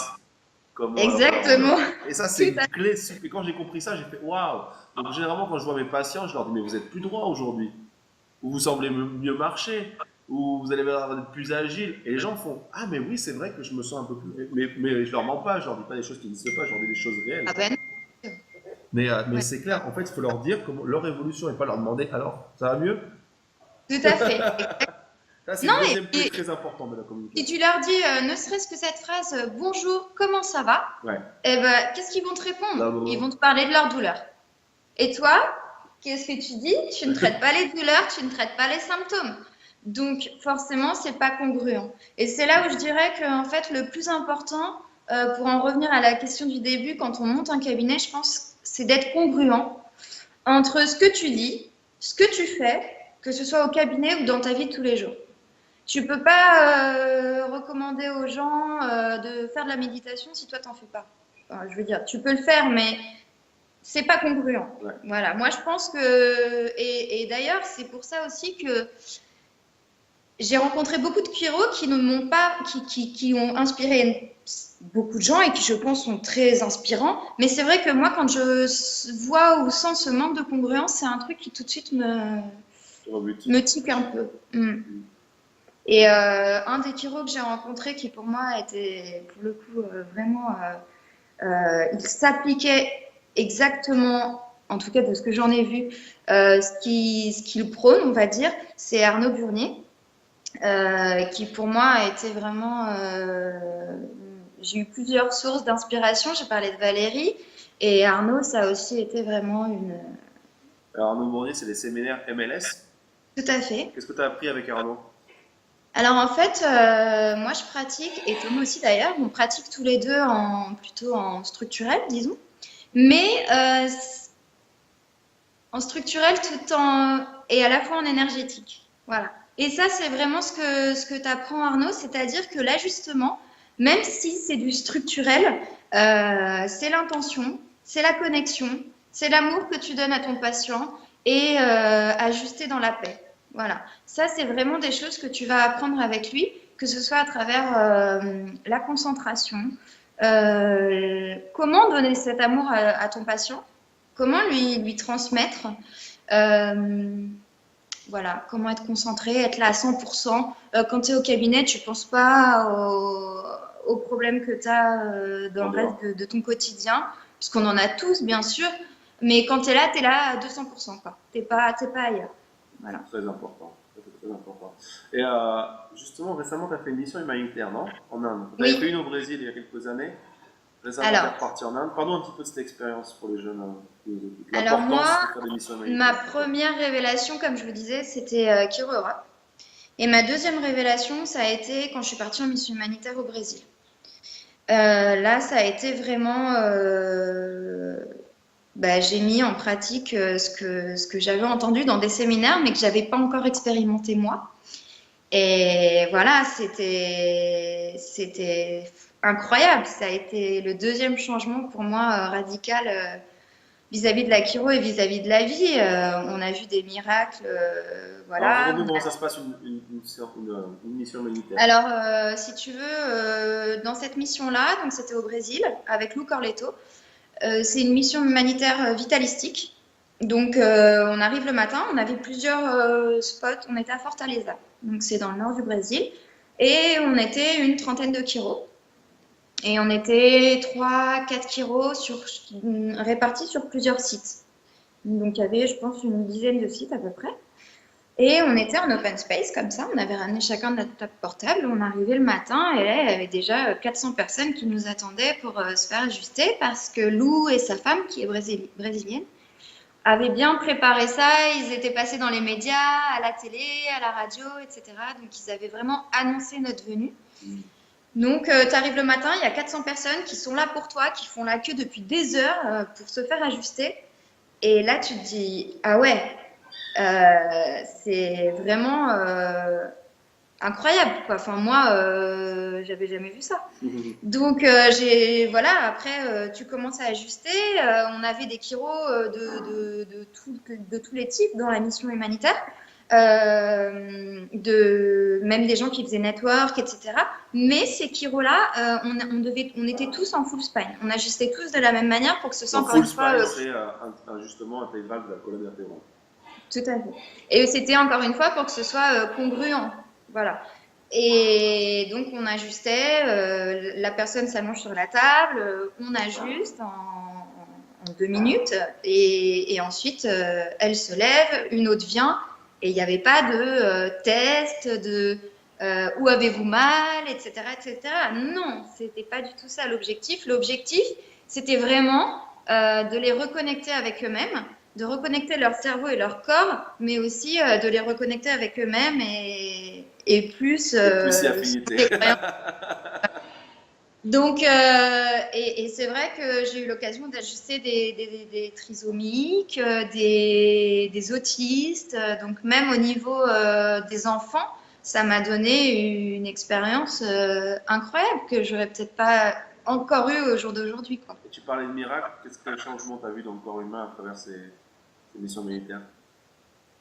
A: comment.
B: Exactement.
A: Et ça, c'est une clé. Et quand j'ai compris ça, j'ai fait waouh. Donc, généralement, quand je vois mes patients, je leur dis mais vous êtes plus droit aujourd'hui. Ou vous semblez mieux marcher. Ou vous allez être plus agile. Et les gens font ah, mais oui, c'est vrai que je me sens un peu plus. Mais je leur mens pas, je leur dis pas des choses qui n'existent pas, je leur dis des choses réelles.
B: Ah ben.
A: Mais c'est clair, en fait, il faut leur dire comment, leur évolution et pas leur demander alors, ça va mieux?
B: Tout à fait.
A: Ça, c'est le deuxième point très important de la communication.
B: Si tu leur dis, ne serait-ce que cette phrase bonjour, comment ça va?
A: Ouais.
B: Eh ben, qu'est-ce qu'ils vont te répondre? Ils vont te parler de leur douleur. Et toi, qu'est-ce que tu dis? Tu ne traites pas les douleurs, tu ne traites pas les symptômes. Donc, forcément, c'est pas congruent. Et c'est là où je dirais que, en fait, le plus important, pour en revenir à la question du début, quand on monte un cabinet, je pense, c'est d'être congruent entre ce que tu dis, ce que tu fais, que ce soit au cabinet ou dans ta vie de tous les jours. Tu peux pas recommander aux gens de faire de la méditation si toi t'en fais pas. Enfin, je veux dire, tu peux le faire, mais c'est pas congruent.
A: Ouais.
B: Voilà, moi je pense que et d'ailleurs c'est pour ça aussi que j'ai rencontré beaucoup de chiros qui ne m'ont pas, qui ont inspiré beaucoup de gens et qui, je pense, sont très inspirants. Mais c'est vrai que moi, quand je vois ou sens ce manque de congruence, c'est un truc qui tout de suite me tique un peu. Et un des chiros que j'ai rencontré qui pour moi était pour le coup vraiment, il s'appliquait exactement, en tout cas de ce que j'en ai vu, ce qu'il prône, on va dire, c'est Arnaud Burnier. Qui pour moi a été vraiment. J'ai eu plusieurs sources d'inspiration. J'ai parlé de Valérie et Arnaud, ça a aussi été vraiment une.
A: Alors Arnaud Bournier, c'est des séminaires MLS.
B: Tout à fait.
A: Qu'est-ce que tu as appris avec Arnaud?
B: Alors en fait, moi je pratique, et Thomas aussi d'ailleurs, on pratique tous les deux plutôt en structurel, disons, mais en structurel tout en et à la fois en énergétique. Voilà. Et ça, c'est vraiment ce que tu apprends, Arnaud, c'est-à-dire que l'ajustement, même si c'est du structurel, c'est l'intention, c'est la connexion, c'est l'amour que tu donnes à ton patient et ajuster dans la paix. Voilà. Ça, c'est vraiment des choses que tu vas apprendre avec lui, que ce soit à travers la concentration, comment donner cet amour à ton patient, comment lui transmettre. Voilà, comment être concentré, être là à 100%. Quand tu es au cabinet, tu ne penses pas aux problèmes que tu as dans le reste de ton quotidien, puisqu'on en a tous, bien sûr. Mais quand tu es là à 200%. Tu n'es pas ailleurs. Voilà.
A: Très important. Très important. Et justement, récemment, tu as fait une mission humanitaire, non? En Inde. Tu avais fait une au Brésil il y a quelques années. Récemment, tu es reparti en Inde. Parlons un petit peu de cette expérience pour les jeunes.
B: Alors moi, ma première révélation, comme je vous disais, c'était Chiro Europe. Et ma deuxième révélation, ça a été quand je suis partie en mission humanitaire au Brésil. Là, ça a été vraiment... j'ai mis en pratique ce que j'avais entendu dans des séminaires, mais que je n'avais pas encore expérimenté moi. Et voilà, c'était incroyable. Ça a été le deuxième changement pour moi radical vis-à-vis de la chiro et vis-à-vis de la vie. On a vu des miracles. Voilà.
A: Alors, comment ça se passe une mission humanitaire?
B: Alors, si tu veux, dans cette mission-là, donc c'était au Brésil avec Lou Corletto, c'est une mission humanitaire vitalistique. Donc, on arrive le matin, on avait plusieurs spots. On était à Fortaleza, donc c'est dans le nord du Brésil, et on était une trentaine de chiros. Et on était 3-4 chiros répartis sur plusieurs sites. Donc, il y avait, je pense, une dizaine de sites à peu près. Et on était en open space comme ça. On avait ramené chacun notre table portable. On arrivait le matin et là, il y avait déjà 400 personnes qui nous attendaient pour se faire ajuster parce que Lou et sa femme, qui est brésilienne, avaient bien préparé ça. Ils étaient passés dans les médias, à la télé, à la radio, etc. Donc, ils avaient vraiment annoncé notre venue. Donc, tu arrives le matin, il y a 400 personnes qui sont là pour toi, qui font la queue depuis des heures pour se faire ajuster. Et là, tu te dis, ah ouais, c'est vraiment incroyable, quoi. Enfin, moi, j'avais jamais vu ça. Donc, voilà, après, tu commences à ajuster. On avait des chiros de tous les types dans la mission humanitaire. Même des gens qui faisaient network, etc. Mais ces chiros-là, on était tous en full spine. On ajustait tous de la même manière pour que ce soit encore une fois...
A: Full spine, c'est un ajustement intégral de la colonne vertébrale.
B: Tout à fait. Et c'était encore une fois pour que ce soit congruent. Voilà. Et donc, on ajustait, la personne s'allonge sur la table, on ajuste en 2 minutes, et ensuite, elle se lève, une autre vient, et il n'y avait pas de test, de où avez-vous mal, etc., etc. Non, c'était pas du tout ça l'objectif. L'objectif, c'était vraiment de les reconnecter avec eux-mêmes, de reconnecter leur cerveau et leur corps, mais aussi de les reconnecter avec eux-mêmes et plus
A: plus affinité.
B: Donc, et c'est vrai que j'ai eu l'occasion d'ajuster des trisomiques, des autistes, donc même au niveau des enfants, ça m'a donné une expérience incroyable que j'aurais peut-être pas encore eu au jour d'aujourd'hui, quoi.
A: Et tu parlais de miracles, quel changement tu as vu dans le corps humain à travers ces missions militaires?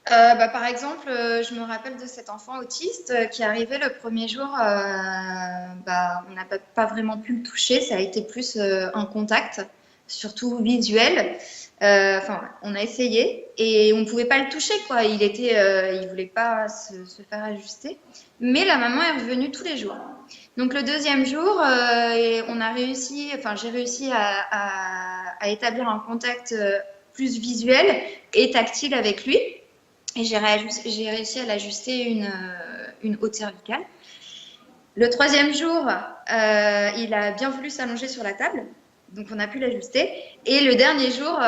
B: Par exemple, je me rappelle de cet enfant autiste qui est arrivé le premier jour. On n'a pas vraiment pu le toucher. Ça a été plus un contact, surtout visuel. On a essayé et on ne pouvait pas le toucher, quoi. Il voulait pas se faire ajuster. Mais la maman est revenue tous les jours. Donc le deuxième jour, j'ai réussi à établir un contact plus visuel et tactile avec lui. Et j'ai réussi à l'ajuster une haute cervicale. Le troisième jour, il a bien voulu s'allonger sur la table, donc on a pu l'ajuster. Et le dernier jour,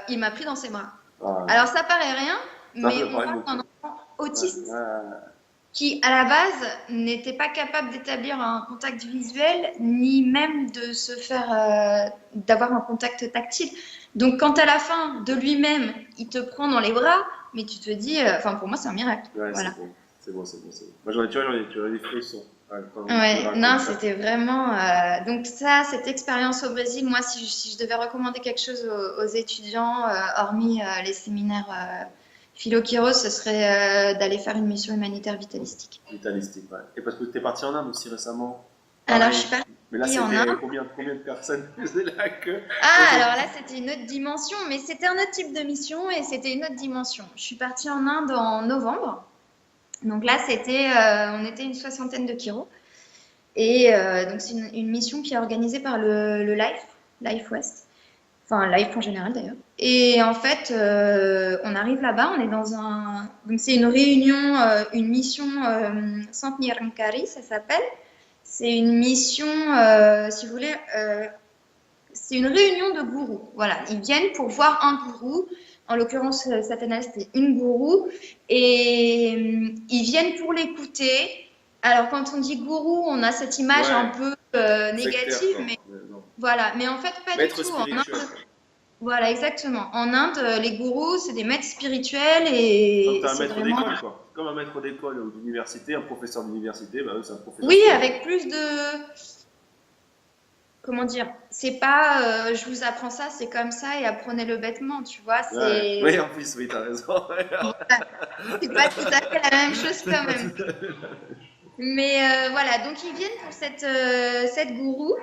B: il m'a pris dans ses bras.
A: Ah,
B: Alors ça paraît rien, mais on
A: paraît
B: parle
A: beaucoup.
B: d'un enfant autiste
A: Ouais.
B: qui, à la base, n'était pas capable d'établir un contact visuel, ni même d'avoir un contact tactile. Donc, quand à la fin de lui-même, il te prend dans les bras, mais tu te dis, pour moi, c'est un miracle.
A: Ouais,
B: Voilà.
A: c'est bon. Moi, tu vois, j'en ai des frissons. Quand tu
B: Ouais,
A: racontes
B: non,
A: ça.
B: c'était vraiment. Donc, cette expérience au Brésil, moi, si je devais recommander quelque chose aux étudiants, hormis les séminaires philo-Kiros, ce serait d'aller faire une mission humanitaire vitalistique.
A: Vitalistique, ouais. Et parce que tu es parti en Inde aussi récemment.
B: Alors, je
A: Pareil.
B: suis partie
A: Mais là,
B: en
A: c'était
B: Inde.
A: combien de personnes faisaient la queue?
B: Ah, alors là, c'était une autre dimension, mais c'était un autre type de mission et c'était une autre dimension. Je suis partie en Inde en novembre. Donc là, on était une soixantaine de Kiros. Et donc, c'est une mission qui est organisée par le Life West. Enfin, Life en général d'ailleurs. Et en fait, on arrive là-bas, on est dans donc c'est une réunion, une mission Sant Nirankari, ça s'appelle. C'est une mission, si vous voulez, c'est une réunion de gourous. Voilà, ils viennent pour voir un gourou. En l'occurrence, cette année, c'était une gourou. Et ils viennent pour l'écouter. Alors, quand on dit gourou, on a cette image
A: Ouais.
B: un peu négative,
A: Sectaire,
B: mais
A: quoi. Non.
B: voilà. Mais en fait, pas
A: Maître
B: du tout. En
A: spirituel.
B: Inde, voilà, exactement. En Inde, les gourous, c'est des maîtres spirituels et
A: Comme tu as un
B: c'est
A: maître
B: vraiment.
A: d'école, quoi. Comme un maître d'école ou d'université, un professeur d'université, bah, eux, c'est un professeur
B: Oui,
A: spirituel.
B: avec plus de. Comment dire? C'est pas je vous apprends ça, c'est comme ça et apprenez-le bêtement, tu vois.
A: Ouais. Oui, en plus, oui, t'as raison.
B: C'est pas tout à fait la même chose quand même. Mais voilà, donc ils viennent pour cette gourou.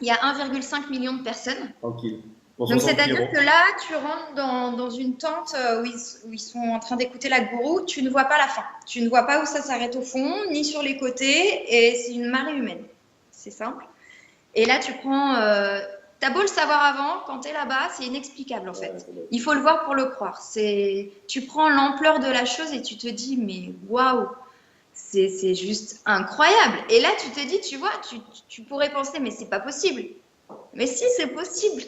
B: Il y a 1,5 million de personnes.
A: Tranquille. Pour
B: Donc
A: 60
B: c'est-à-dire
A: kilos.
B: que là, tu rentres dans une tente où ils sont en train d'écouter la gourou, tu ne vois pas la fin. Tu ne vois pas où ça s'arrête au fond, ni sur les côtés, et c'est une marée humaine. C'est simple. Et là, tu prends. T'as beau le savoir avant, quand tu es là-bas, c'est inexplicable en fait. Il faut le voir pour le croire. Tu prends l'ampleur de la chose et tu te dis, mais waouh, c'est juste incroyable. Et là, tu te dis, tu vois, tu pourrais penser, mais c'est pas possible. Mais si, c'est possible.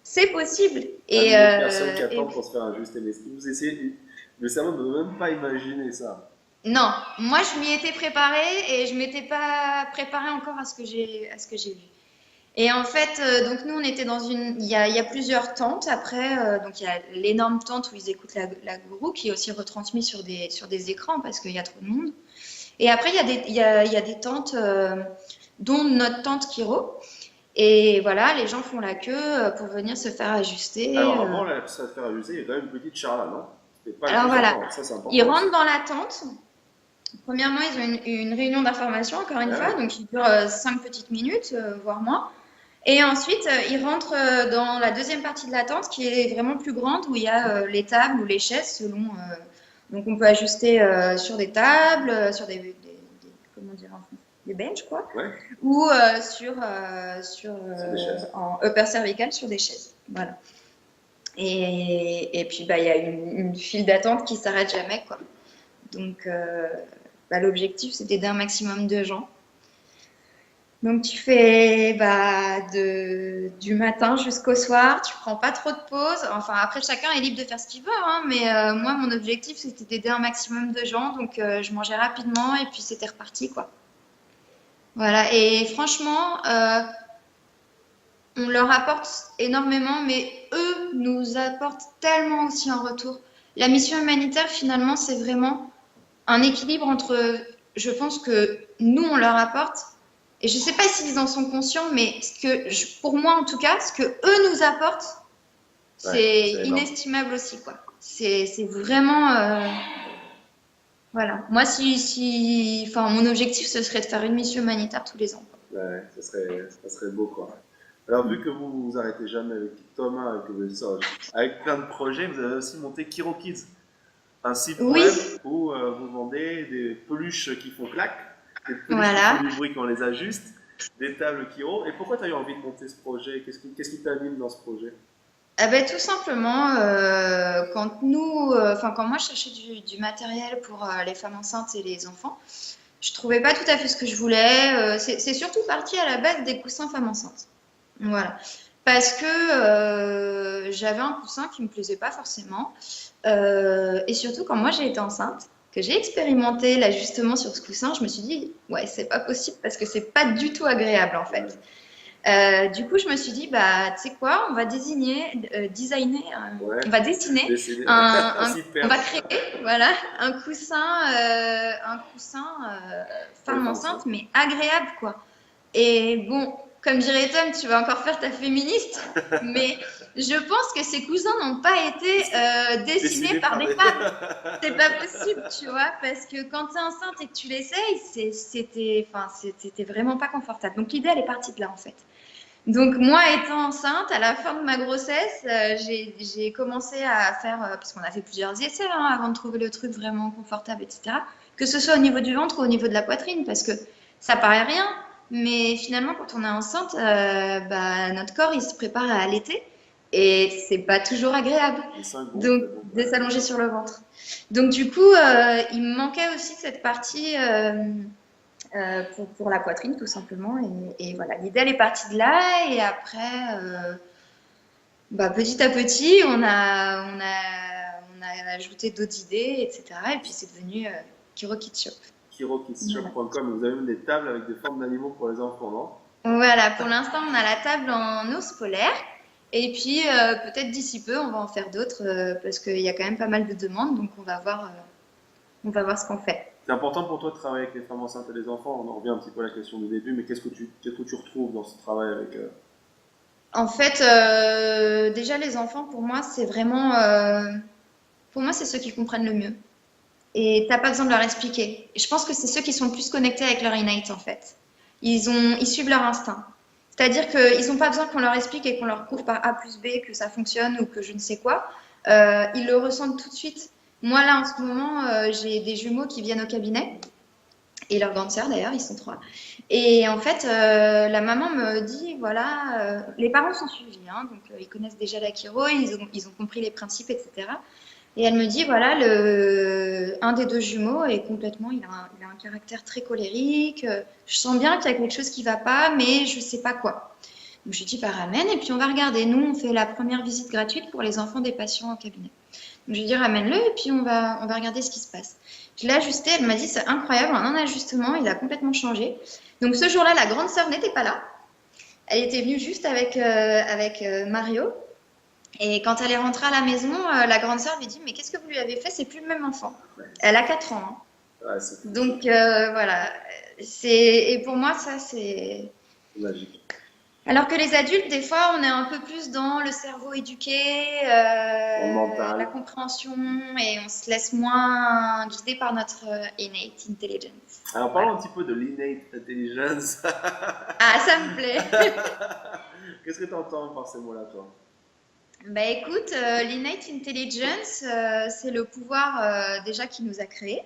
B: C'est possible.
A: Et
B: Et,
A: personne qui attend pour se faire ajuster les skis. Vous essayez. Le cerveau ne peut même pas imaginer ça.
B: non, moi je m'y étais préparée et je m'étais pas préparée encore à ce que j'ai vu. Et en fait, donc nous on était dans il y a plusieurs tentes. Après, donc il y a l'énorme tente où ils écoutent la gourou qui est aussi retransmise sur des écrans parce qu'il y a trop de monde. Et après il y a des tentes, dont notre tente Kiro. Et voilà, les gens font la queue pour venir se faire ajuster.
A: Alors avant, ça te faire ajuster, il y a quand même une petite charla, non? C'était pas le
B: Alors
A: plus
B: voilà,
A: important. Ça, c'est important.
B: ils rentrent dans la tente. Premièrement, ils ont une réunion d'information, encore une fois, donc qui dure 5 petites minutes, voire moins. Et ensuite, ils rentrent dans la deuxième partie de la tente, qui est vraiment plus grande, où il y a les tables ou les chaises, selon. Donc, on peut ajuster sur des tables, sur comment dire en français, des benches, quoi,
A: Ouais.
B: ou
A: des chaises.
B: en upper cervical sur des chaises. Voilà. Et puis, il y a une file d'attente qui s'arrête jamais, quoi. Donc, l'objectif, c'est d'aider un maximum de gens. Donc, tu fais du matin jusqu'au soir, tu prends pas trop de pauses. Enfin, après, chacun est libre de faire ce qu'il veut, hein, mais moi, mon objectif, c'était d'aider un maximum de gens. Donc, je mangeais rapidement et puis c'était reparti, quoi. Voilà. Et franchement, on leur apporte énormément, mais eux nous apportent tellement aussi en retour. La mission humanitaire, finalement, c'est vraiment un équilibre entre, je pense que nous, on leur apporte, et je ne sais pas s'ils en sont conscients, mais pour moi en tout cas, ce que eux nous apportent,
A: Ouais,
B: c'est
A: c'est énorme.
B: inestimable aussi, quoi. C'est vraiment, voilà. Moi, enfin, mon objectif, ce serait de faire une mission humanitaire tous les ans, quoi.
A: Ouais, ça serait beau, quoi. Alors, vu que vous vous arrêtez jamais avec Thomas et que vous êtes avec plein de projets, vous avez aussi monté Kiro Kids, un site
B: Oui,
A: web où vous vendez des peluches qui font clac, des peluches qui font
B: voilà.
A: du bruit quand on les ajuste, des tables Kiro. Et pourquoi tu as eu envie de monter ce projet? Qu'est-ce qui t'anime dans ce projet?
B: Ah ben, tout simplement, quand moi je cherchais du matériel pour les femmes enceintes et les enfants, je trouvais pas tout à fait ce que je voulais. C'est surtout parti à la base des coussins femmes enceintes. Voilà. Parce que j'avais un coussin qui me plaisait pas forcément. Et surtout, quand moi j'ai été enceinte, que j'ai expérimenté l'ajustement sur ce coussin, je me suis dit, ouais, c'est pas possible parce que c'est pas du tout agréable en fait. Du coup, je me suis dit, bah, tu sais quoi, on va
A: Ouais,
B: on va dessiner
A: décidé.
B: on
A: Super.
B: va créer, voilà, un coussin
A: Pour les
B: femme
A: femmes
B: enceinte,
A: enceintes.
B: mais agréable, quoi. Et bon, comme dirait Tom, tu vas encore faire ta féministe, mais je pense que ces cousins n'ont pas été dessinés
A: Décidé
B: par
A: par
B: des
A: des.
B: femmes. C'est pas possible, tu vois, parce que quand tu es enceinte et que tu l'essayes, c'était vraiment pas confortable. Donc l'idée, elle est partie de là, en fait. Donc moi, étant enceinte, à la fin de ma grossesse, j'ai commencé à faire, parce qu'on a fait plusieurs essais hein, avant de trouver le truc vraiment confortable, etc. Que ce soit au niveau du ventre ou au niveau de la poitrine, parce que ça paraît rien, mais finalement, quand on est enceinte, bah, notre corps, il se prépare à allaiter et c'est pas toujours agréable.
A: Les seins
B: Donc,
A: gonflent, donc
B: de
A: ouais.
B: s'allonger sur le ventre. Donc du coup, il me manquait aussi cette partie pour la poitrine, tout simplement. Et voilà, l'idée, elle est partie de là. Et après, bah, petit à petit, on a ajouté d'autres idées, etc. Et puis, c'est devenu Kiro Kid Shop. Voilà.
A: KiroKidsShop.com, vous avez même des tables avec des formes d'animaux pour les enfants, non?
B: Voilà, pour l'instant, on a la table en ours polaire. Et puis, peut-être d'ici peu, on va en faire d'autres parce qu'il y a quand même pas mal de demandes. Donc, on va voir ce qu'on fait.
A: C'est important pour toi de travailler avec les femmes enceintes et les enfants. On en revient un petit peu à la question du début, mais qu'est-ce que tu retrouves dans ce travail avec
B: En fait, déjà, les enfants, pour moi, c'est vraiment. Pour moi, c'est ceux qui comprennent le mieux. Et t'as pas besoin de leur expliquer. Et je pense que c'est ceux qui sont le plus connectés avec leur innate, en fait. Ils suivent leur instinct. C'est-à-dire qu'ils n'ont pas besoin qu'on leur explique et qu'on leur prouve par A plus B que ça fonctionne ou que je ne sais quoi. Ils le ressentent tout de suite. Moi, là, en ce moment, j'ai des jumeaux qui viennent au cabinet. Et leur grande sœur, d'ailleurs, ils sont trois. Et en fait, la maman me dit, voilà, les parents sont suivis, hein, donc ils connaissent déjà la chiro, ils ont compris les principes, etc. Et elle me dit, voilà, un des deux jumeaux est complètement, il a un caractère très colérique. Je sens bien qu'il y a quelque chose qui ne va pas, mais je ne sais pas quoi. Donc je lui dis, bah, ramène et puis on va regarder. Nous, on fait la première visite gratuite pour les enfants des patients au cabinet. Donc je lui dis, ramène-le et puis on va regarder ce qui se passe. Je l'ai ajusté, elle m'a dit, c'est incroyable, un ajustement, il a complètement changé. Donc ce jour-là, la grande sœur n'était pas là. Elle était venue juste avec Mario. Et quand elle est rentrée à la maison, la grande sœur lui dit, mais qu'est-ce que vous lui avez fait? C'est plus le même enfant. Elle a 4 ans. Hein.
A: ouais, c'est
B: Donc voilà. Et pour moi, ça, c'est.
A: magique.
B: Alors que les adultes, des fois, on est un peu plus dans le cerveau éduqué,
A: Dans le
B: la
A: mental.
B: compréhension, et on se laisse moins guider par notre innate intelligence.
A: Alors parlons
B: Voilà.
A: un petit peu de l'innate intelligence.
B: Ah, ça me plaît.
A: Qu'est-ce que tu entends par ces mots-là, toi?
B: Bah écoute, l'innate intelligence, c'est le pouvoir déjà qui nous a créés.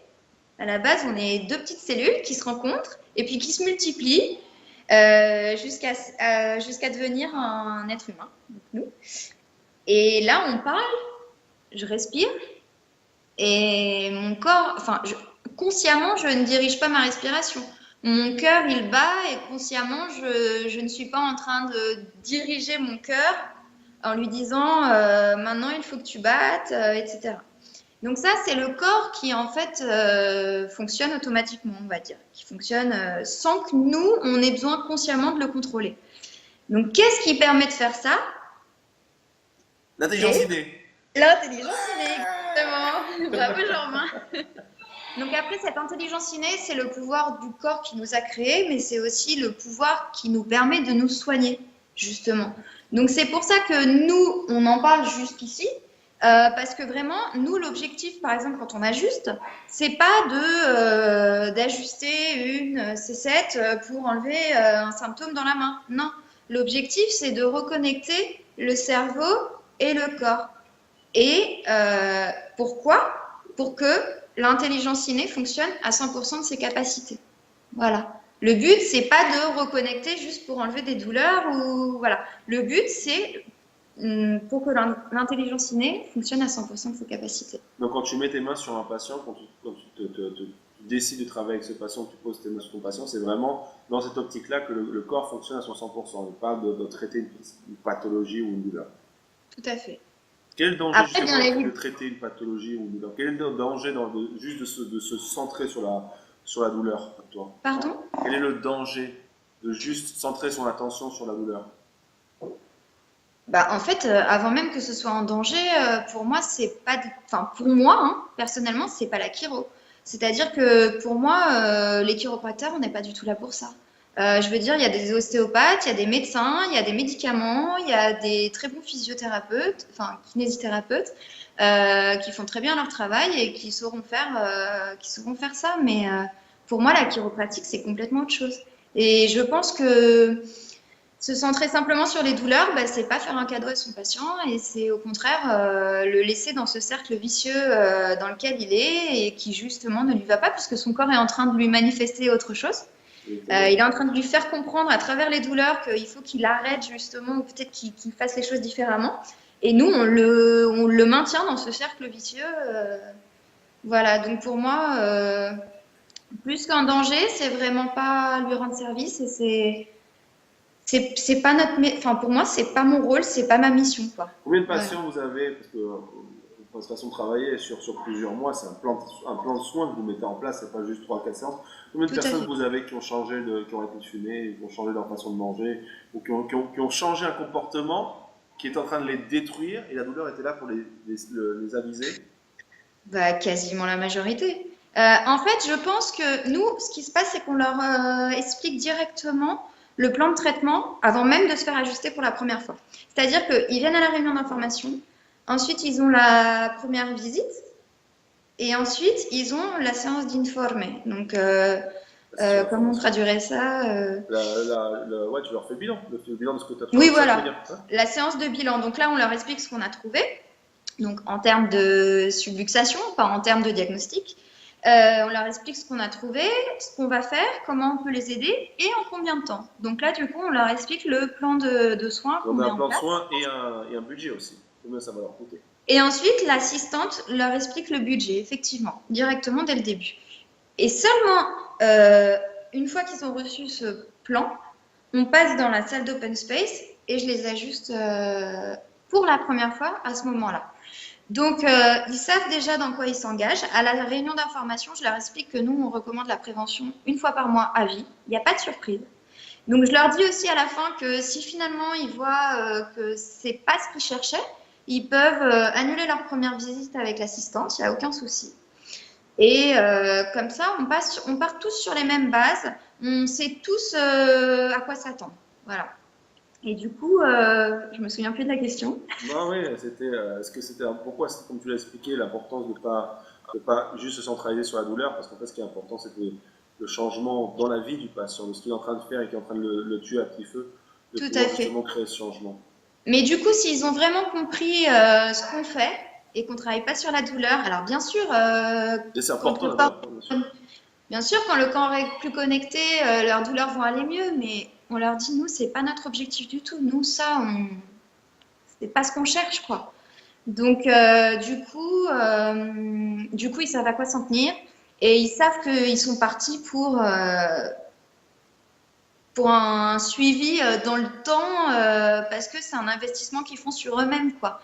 B: À la base, on est deux petites cellules qui se rencontrent et puis qui se multiplient jusqu'à devenir un être humain, donc nous. Et là, on parle, je respire et mon corps, consciemment, je ne dirige pas ma respiration. Mon cœur, il bat et consciemment, je ne suis pas en train de diriger mon cœur en lui disant maintenant il faut que tu battes, etc. Donc ça, c'est le corps qui en fait fonctionne automatiquement, on va dire, qui fonctionne sans que nous, on ait besoin consciemment de le contrôler. Donc qu'est-ce qui permet de faire ça?
A: L'intelligence innée.
B: L'intelligence innée, exactement. Bravo Germain. Donc après, cette intelligence innée, c'est le pouvoir du corps qui nous a créés, mais c'est aussi le pouvoir qui nous permet de nous soigner, justement. Donc c'est pour ça que nous, on en parle jusqu'ici, parce que vraiment, nous, l'objectif, par exemple, quand on ajuste, c'est pas d'ajuster une C7 pour enlever un symptôme dans la main. Non, l'objectif, c'est de reconnecter le cerveau et le corps. Et pourquoi? Pour que l'intelligence innée fonctionne à 100% de ses capacités. Voilà. Le but, c'est pas de reconnecter juste pour enlever des douleurs ou voilà. Le but, c'est pour que l'intelligence innée fonctionne à 100% de ses capacités.
A: Donc quand tu mets tes mains sur un patient, quand tu décides de travailler avec ce patient, tu poses tes mains sur ton patient, c'est vraiment dans cette optique-là que le corps fonctionne à 100%. Il parle de traiter une pathologie ou une douleur.
B: Tout à fait.
A: Quel est le danger
B: Après, bien
A: justement de
B: évidemment,
A: traiter une pathologie ou une douleur? Quel est le danger juste de se centrer sur la douleur pour toi?
B: pardon?
A: Quel est le danger de juste centrer son attention sur la douleur?
B: Bah, en fait, avant même que ce soit en danger, pour moi, c'est pas, enfin, pour moi, hein, personnellement, c'est pas la chiro. C'est-à-dire que pour moi, les chiropracteurs, on n'est pas du tout là pour ça. Je veux dire, il y a des ostéopathes, il y a des médecins, il y a des médicaments, il y a des très bons physiothérapeutes, enfin kinésithérapeutes, qui font très bien leur travail et qui sauront faire ça. Mais pour moi, la chiropratique, c'est complètement autre chose. Et je pense que se centrer simplement sur les douleurs, bah, c'est pas faire un cadeau à son patient et c'est au contraire le laisser dans ce cercle vicieux dans lequel il est et qui justement ne lui va pas puisque son corps est en train de lui manifester autre chose. Il est en train de lui faire comprendre à travers les douleurs qu'il faut qu'il arrête justement ou peut-être qu'il fasse les choses différemment. Et nous, on le maintient dans ce cercle vicieux. Voilà, donc pour moi, plus qu'un danger, c'est vraiment pas lui rendre service et c'est pas enfin pour moi c'est pas mon rôle, c'est pas ma mission quoi.
A: Combien de
B: Voilà.
A: patients vous avez? Parce que votre façon de travailler sur plusieurs mois, c'est un plan de soins que vous mettez en place, c'est pas juste 3 4 séances. Combien de
B: Tout à
A: personnes
B: fait.
A: vous avez qui ont changé qui ont arrêté de fumer, qui ont changé leur façon de manger, ou qui ont changé un comportement qui est en train de les détruire et la douleur était là pour les aviser?
B: Bah, quasiment la majorité. En fait, je pense que nous, ce qui se passe, c'est qu'on leur explique directement le plan de traitement avant même de se faire ajuster pour la première fois. C'est-à-dire qu'ils viennent à la réunion d'information, ensuite ils ont la première visite et ensuite ils ont la séance d'informe. Donc, comment on traduirait ça
A: Ouais, tu leur fais le bilan de ce que tu as
B: Oui,
A: trouvé. Ça, tu veux
B: voilà,
A: dire, hein?
B: la séance de bilan. Donc là, on leur explique ce qu'on a trouvé. Donc en termes de subluxation, pas en termes de diagnostic. On leur explique ce qu'on a trouvé, ce qu'on va faire, comment on peut les aider et en combien de temps. Donc là, du coup, on leur explique le plan de soins qu'on
A: On a
B: met
A: un
B: en
A: plan de
B: place.
A: soins et un budget aussi. Combien ça va leur coûter?
B: Et ensuite, l'assistante leur explique le budget, effectivement, directement dès le début. Et seulement une fois qu'ils ont reçu ce plan, on passe dans la salle d'open space et je les ajuste pour la première fois à ce moment-là. Donc, ils savent déjà dans quoi ils s'engagent. À la réunion d'information, je leur explique que nous, on recommande la prévention une fois par mois à vie. Il n'y a pas de surprise. Donc, je leur dis aussi à la fin que si finalement ils voient que c'est pas ce qu'ils cherchaient, ils peuvent annuler leur première visite avec l'assistante. Il n'y a aucun souci. Et comme ça, on part tous sur les mêmes bases. On sait tous à quoi s'attendre. Voilà. Et du coup, je me souviens plus de la question.
A: Non, oui, est-ce que c'était, pourquoi, comme tu l'as expliqué, l'importance de pas juste se centraliser sur la douleur, parce qu'en fait, ce qui est important, c'est que le changement dans la vie du patient, de ce qu'il est en train de faire et qui est en train de le tuer à petit feu, de
B: Tout à
A: pouvoir
B: fait.
A: justement créer ce changement.
B: Mais du coup, s'ils ont vraiment compris ce qu'on fait et qu'on ne travaille pas sur la douleur, alors bien sûr,
A: Et c'est
B: quand
A: important
B: le
A: la
B: corps,
A: douleur, bien sûr.
B: bien sûr, quand le corps est plus connecté, leurs douleurs vont aller mieux, mais on leur dit, nous, c'est pas notre objectif du tout. Nous, ça, c'est pas ce qu'on cherche, quoi. Donc, du coup, ils savent à quoi s'en tenir et ils savent qu'ils sont partis pour un suivi dans le temps parce que c'est un investissement qu'ils font sur eux-mêmes, quoi.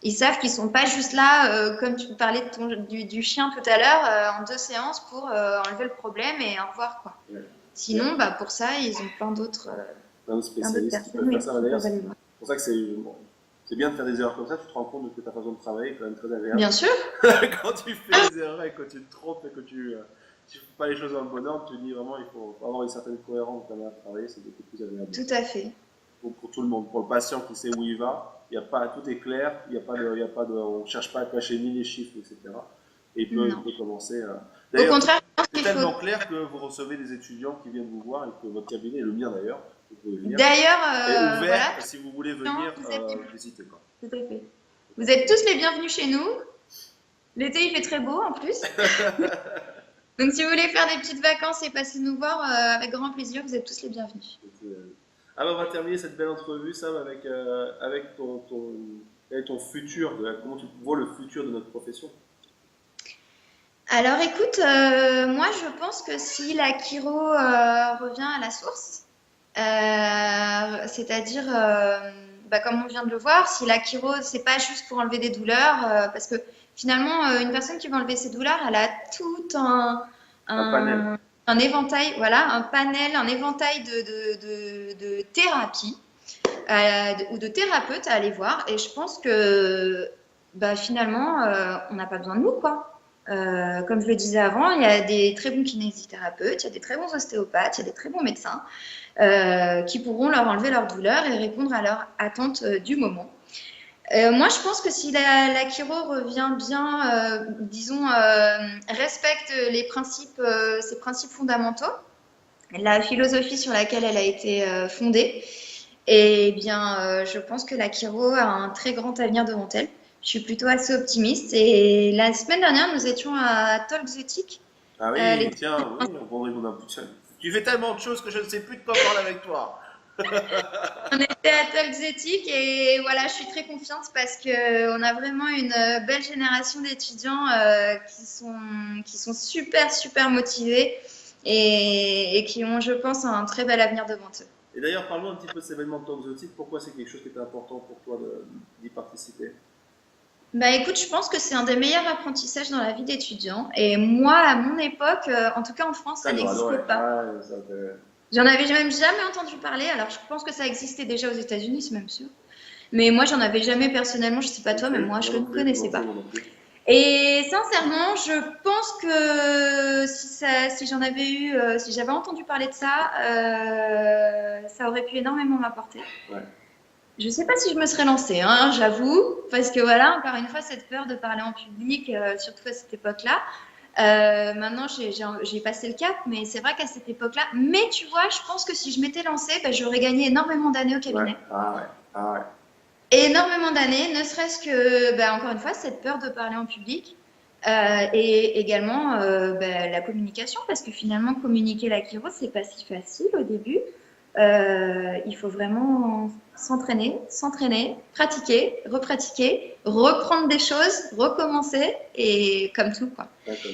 B: Ils savent qu'ils sont pas juste là, comme tu parlais du chien tout à l'heure, en 2 séances pour enlever le problème et au revoir, quoi.
A: Ouais.
B: Sinon, bah, pour ça, ils ont plein d'autres
A: Plein de spécialistes qui peuvent
B: personnes
A: faire ça.
B: qui
A: D'ailleurs,
B: peuvent aller voir.
A: c'est pour ça que c'est, bon, C'est bien de faire des erreurs comme ça, tu te rends compte que ta façon de travailler est quand même très agréable.
B: Bien sûr.
A: Quand tu fais des erreurs et que tu te trompes et que tu fais pas les choses dans le bon ordre, tu te dis vraiment il faut avoir une certaine cohérence dans ta manière de travailler, c'est beaucoup plus agréable.
B: Tout à fait.
A: Pour tout le monde, pour le patient qui sait où il va, il y a pas, tout est clair, on ne cherche pas à cacher ni les chiffres, etc. Et il
B: Non.
A: peut commencer à...
B: Au
A: D'ailleurs,
B: contraire, je pense
A: c'est
B: qu'il faut.
A: tellement clair que vous recevez des étudiants qui viennent vous voir et que votre cabinet, et le mien d'ailleurs, vous pouvez venir,
B: D'ailleurs,
A: est ouvert
B: voilà,
A: si vous voulez
B: non,
A: venir
B: vous êtes les-
A: visiter. Quoi.
B: tout à fait. Vous êtes tous les bienvenus chez nous. L'été, il fait très beau en plus. Donc, si vous voulez faire des petites vacances et passer nous voir, avec grand plaisir, vous êtes tous les bienvenus.
A: Alors, on va terminer cette belle entrevue, Sam, avec ton futur, comment tu vois le futur de notre profession.
B: Alors, écoute, moi, je pense que si la chiro revient à la source, c'est-à-dire, bah, comme on vient de le voir, si la chiro, c'est pas juste pour enlever des douleurs, parce que finalement, une personne qui va enlever ses douleurs, elle a tout
A: Un panel.
B: un éventail, voilà, un panel, un éventail de thérapies ou de thérapeutes à aller voir. Et je pense que bah, finalement, on n'a pas besoin de nous, quoi. Comme je le disais avant, il y a des très bons kinésithérapeutes, il y a des très bons ostéopathes, il y a des très bons médecins qui pourront leur enlever leur douleur et répondre à leurs attentes du moment. Moi, je pense que si la chiro revient bien, disons, respecte les principes, ses principes fondamentaux, la philosophie sur laquelle elle a été fondée, eh bien, je pense que la chiro a un très grand avenir devant elle. Je suis plutôt assez optimiste. Et la semaine dernière, nous étions à Talkzotic.
A: Ah oui, tiens, oui, on prendrait mon impulsion. Tu fais tellement de choses que je ne sais plus de quoi parler avec toi.
B: On était à Talkzotic et voilà, je suis très confiante parce qu'on a vraiment une belle génération d'étudiants qui sont super, super motivés et qui ont, je pense, un très bel avenir devant eux.
A: Et d'ailleurs, parlons un petit peu de cet événement de Talks. Pourquoi c'est quelque chose qui était important pour toi d'y participer?
B: Bah écoute, je pense que c'est un des meilleurs apprentissages dans la vie d'étudiant. Et moi, à mon époque, en tout cas en France, ça
A: Ça, j'aurais adoré.
B: n'existait pas.
A: Ah, ça,
B: J'en avais même jamais entendu parler. Alors, je pense que ça existait déjà aux États-Unis, c'est même sûr. Mais moi, j'en avais jamais personnellement. Je sais pas toi, mais moi, je ne connaissais pas. Et sincèrement, je pense que si j'en avais eu, si j'avais entendu parler de ça, ça aurait pu énormément m'apporter.
A: Ouais.
B: Je sais pas si je me serais lancée, hein, j'avoue, parce que voilà, encore une fois, cette peur de parler en public, surtout à cette époque-là. Maintenant, j'ai passé le cap, mais c'est vrai qu'à cette époque-là. Mais tu vois, je pense que si je m'étais lancée, bah, j'aurais gagné énormément d'années au cabinet.
A: Ouais. Ah ouais. Ah ouais.
B: Énormément d'années, ne serait-ce que, bah, encore une fois, cette peur de parler en public. Et également bah, la communication, parce que finalement, communiquer la chiro, c'est pas si facile au début. Il faut vraiment s'entraîner, pratiquer, repratiquer, reprendre des choses, recommencer, et comme tout, quoi.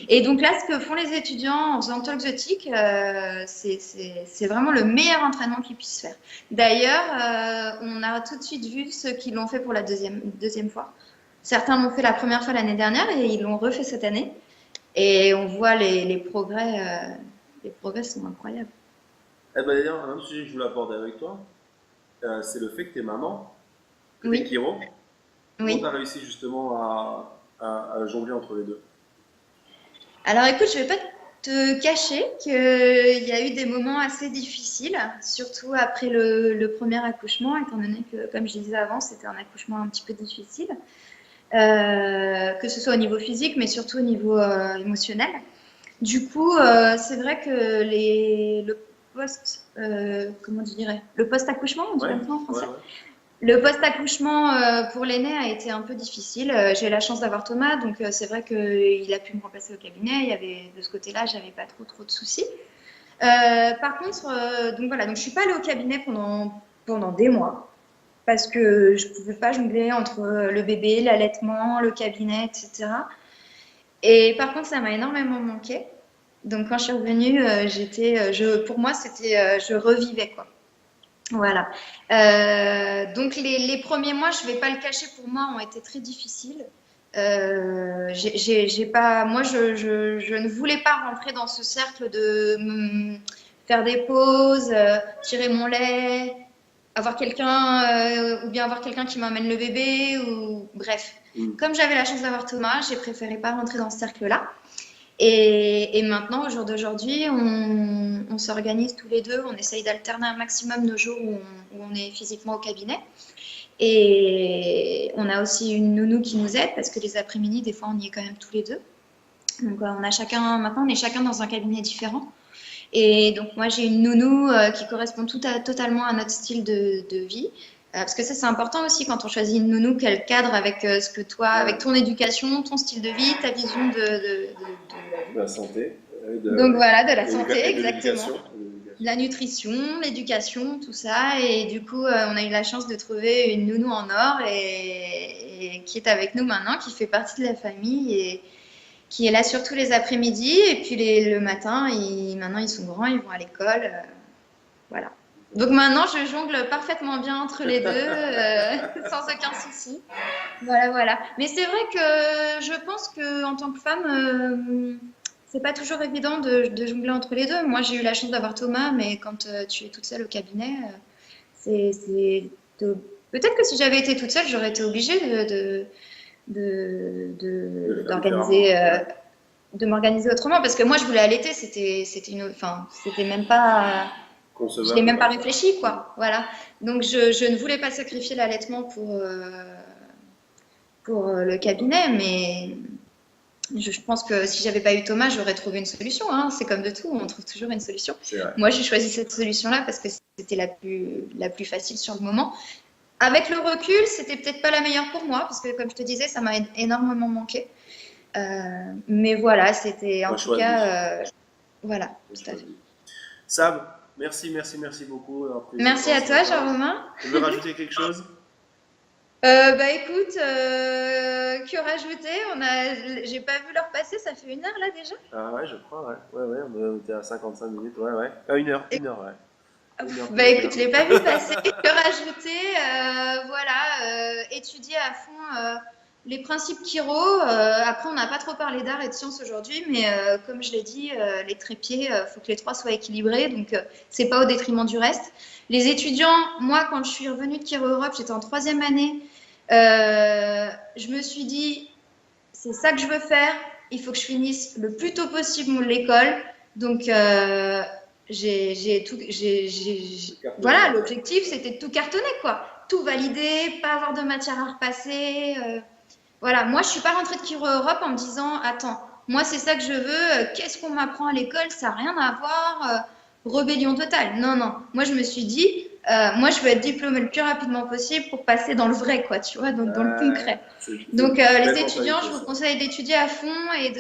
B: Et donc là, ce que font les étudiants en faisant Talkzotic, c'est vraiment le meilleur entraînement qu'ils puissent faire. D'ailleurs, on a tout de suite vu ceux qui l'ont fait pour la deuxième fois. Certains l'ont fait la première fois l'année dernière et ils l'ont refait cette année. Et on voit les progrès. Les progrès sont incroyables.
A: Eh ben d'ailleurs, un autre sujet que je voulais aborder avec toi, c'est le fait que tu es maman, que tu es
B: Oui.
A: chiro. Comment
B: Oui.
A: tu as réussi justement à jongler entre les deux?
B: Alors écoute, je vais pas te cacher qu'il y a eu des moments assez difficiles, surtout après le premier accouchement, étant donné que, comme je disais avant, c'était un accouchement un petit peu difficile, que ce soit au niveau physique, mais surtout au niveau émotionnel. Du coup, c'est vrai que le comment je dirais, le post-accouchement, on dit comme ça en français.
A: Ouais.
B: Le post-accouchement pour l'aîné a été un peu difficile. J'ai eu la chance d'avoir Thomas, donc c'est vrai qu'il a pu me remplacer au cabinet. Il y avait, de ce côté-là, j'avais pas trop de soucis. Par contre, donc voilà, donc je suis pas allée au cabinet pendant des mois parce que je pouvais pas jongler entre le bébé, l'allaitement, le cabinet, etc. Et par contre, ça m'a énormément manqué. Donc quand je suis revenue, pour moi, c'était, je revivais quoi. Voilà. Donc les premiers mois, je vais pas le cacher, pour moi, ont été très difficiles. J'ai pas, moi, je ne voulais pas rentrer dans ce cercle de faire des pauses, tirer mon lait, avoir quelqu'un ou bien avoir quelqu'un qui m'emmène le bébé ou bref. Comme j'avais la chance d'avoir Thomas, j'ai préféré pas rentrer dans ce cercle-là. Et maintenant, au jour d'aujourd'hui, on s'organise tous les deux, on essaye d'alterner un maximum nos jours où on est physiquement au cabinet. Et on a aussi une nounou qui nous aide parce que les après-midi, des fois, on y est quand même tous les deux. Donc, maintenant, on est chacun dans un cabinet différent. Et donc, moi, j'ai une nounou qui correspond totalement à notre style de vie. Parce que ça, c'est important aussi quand on choisit une nounou qu'elle cadre avec ce que toi, avec ton éducation, ton style de vie, ta vision
A: de la santé.
B: Donc voilà, de la santé,
A: de
B: exactement. La nutrition, l'éducation, tout ça. Et du coup, on a eu la chance de trouver une nounou en or et qui est avec nous maintenant, qui fait partie de la famille et qui est là surtout les après-midi. Et puis le matin, maintenant, ils sont grands, ils vont à l'école. Voilà. Donc maintenant, je jongle parfaitement bien entre les deux, sans aucun souci. Voilà. Mais c'est vrai que je pense qu'en tant que femme, c'est pas toujours évident de jongler entre les deux. Moi, j'ai eu la chance d'avoir Thomas, mais quand tu es toute seule au cabinet, peut-être que si j'avais été toute seule, j'aurais été obligée d'organiser, de m'organiser autrement, parce que moi, je voulais allaiter, c'était même pas. Je n'ai même pas réfléchi, quoi. Voilà. Donc, je ne voulais pas sacrifier l'allaitement pour le cabinet, mais je pense que si j'avais pas eu Thomas, j'aurais trouvé une solution. Hein. C'est comme de tout, on trouve toujours une solution. Moi, j'ai choisi cette solution-là parce que c'était la plus facile sur le moment. Avec le recul, c'était peut-être pas la meilleure pour moi, parce que comme je te disais, ça m'a énormément manqué. Mais voilà, c'était en tout cas... voilà, tout à fait.
A: Sab, merci beaucoup.
B: Merci à toi, Jean-Romain.
A: Tu veux rajouter quelque chose?
B: Écoute, que rajouter? J'ai pas vu l'heure passer, ça fait 1 heure là déjà?
A: Ah ouais, je crois, ouais, on était à 55 minutes, ouais. Ah, 1 heure, ouais.
B: Écoute, je l'ai pas vu passer. Que rajouter? Voilà, étudier à fond les principes chiro. Après, on n'a pas trop parlé d'art et de sciences aujourd'hui, mais comme je l'ai dit, les trépieds, faut que les 3 soient équilibrés, donc c'est pas au détriment du reste. Les étudiants, moi, quand je suis revenue de Chiro Europe, j'étais en 3e année. Je me suis dit, c'est ça que je veux faire. Il faut que je finisse le plus tôt possible l'école. Donc, voilà, l'objectif, c'était de tout cartonner, quoi. Tout valider, pas avoir de matière à repasser. Voilà, moi, je suis pas rentrée de Chiro Europe en me disant, attends, moi, c'est ça que je veux. Qu'est-ce qu'on m'apprend à l'école? Ça n'a rien à voir. Rébellion totale. Non. Moi, je me suis dit, moi, je veux être diplômée le plus rapidement possible pour passer dans le vrai, quoi, tu vois, donc dans le concret. Donc, les étudiants, je vous conseille d'étudier à fond et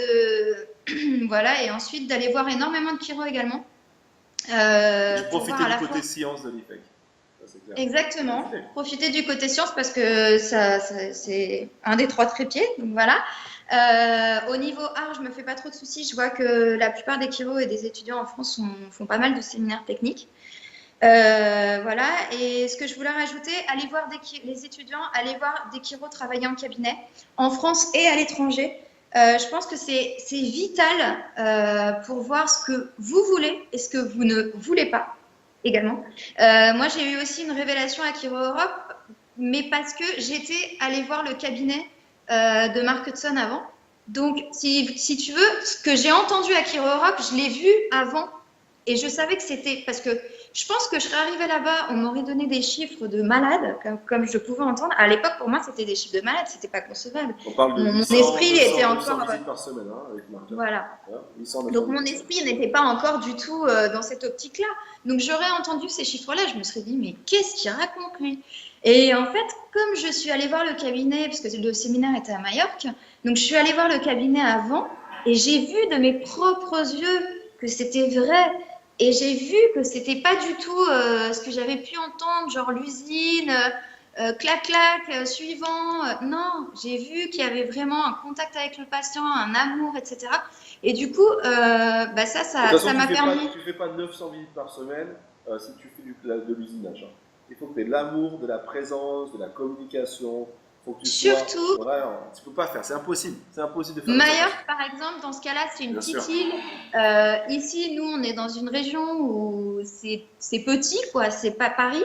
B: voilà, et ensuite d'aller voir énormément de chiro également.
A: Profiter du côté science de l'IFEC.
B: Exactement. Profiter du côté science parce que c'est un des 3 trépieds, donc voilà. Au niveau art, je me fais pas trop de soucis. Je vois que la plupart des chiros et des étudiants en France font pas mal de séminaires techniques. Voilà. Et ce que je voulais rajouter, allez voir les étudiants, allez voir des chiros travailler en cabinet, en France et à l'étranger. Je pense que c'est vital pour voir ce que vous voulez et ce que vous ne voulez pas également. Moi, j'ai eu aussi une révélation à Chiro Europe, mais parce que j'étais allée voir le cabinet de Mark Hudson avant. Donc, si tu veux, ce que j'ai entendu à Chiro Europe, je l'ai vu avant et je savais que c'était parce que je pense que je serais arrivée là-bas, on m'aurait donné des chiffres de malade, comme je pouvais entendre. À l'époque, pour moi, c'était des chiffres de malade, c'était pas concevable.
A: On parle de
B: mon esprit était encore.
A: Par semaine, hein, avec Marc.
B: Voilà. Donc mon esprit n'était pas encore du tout dans cette optique-là. Donc j'aurais entendu ces chiffres-là, je me serais dit mais qu'est-ce qu'il raconte lui? Et en fait, comme je suis allée voir le cabinet, parce que le séminaire était à Majorque, donc je suis allée voir le cabinet avant et j'ai vu de mes propres yeux que c'était vrai. Et j'ai vu que c'était pas du tout ce que j'avais pu entendre, genre l'usine, clac-clac, suivant. Non, j'ai vu qu'il y avait vraiment un contact avec le patient, un amour, etc. Et du coup, ça m'a permis.
A: Tu fais pas 900 visites par semaine si tu fais de l'usinage. Hein. Il faut que tu aies de l'amour, de la présence, de la communication. Faut que tu
B: Surtout,
A: tu peux pas faire, c'est impossible de faire.
B: Majorque, par exemple, dans ce cas-là, c'est une petite île. Ici, nous, on est dans une région où c'est petit, quoi, c'est pas Paris.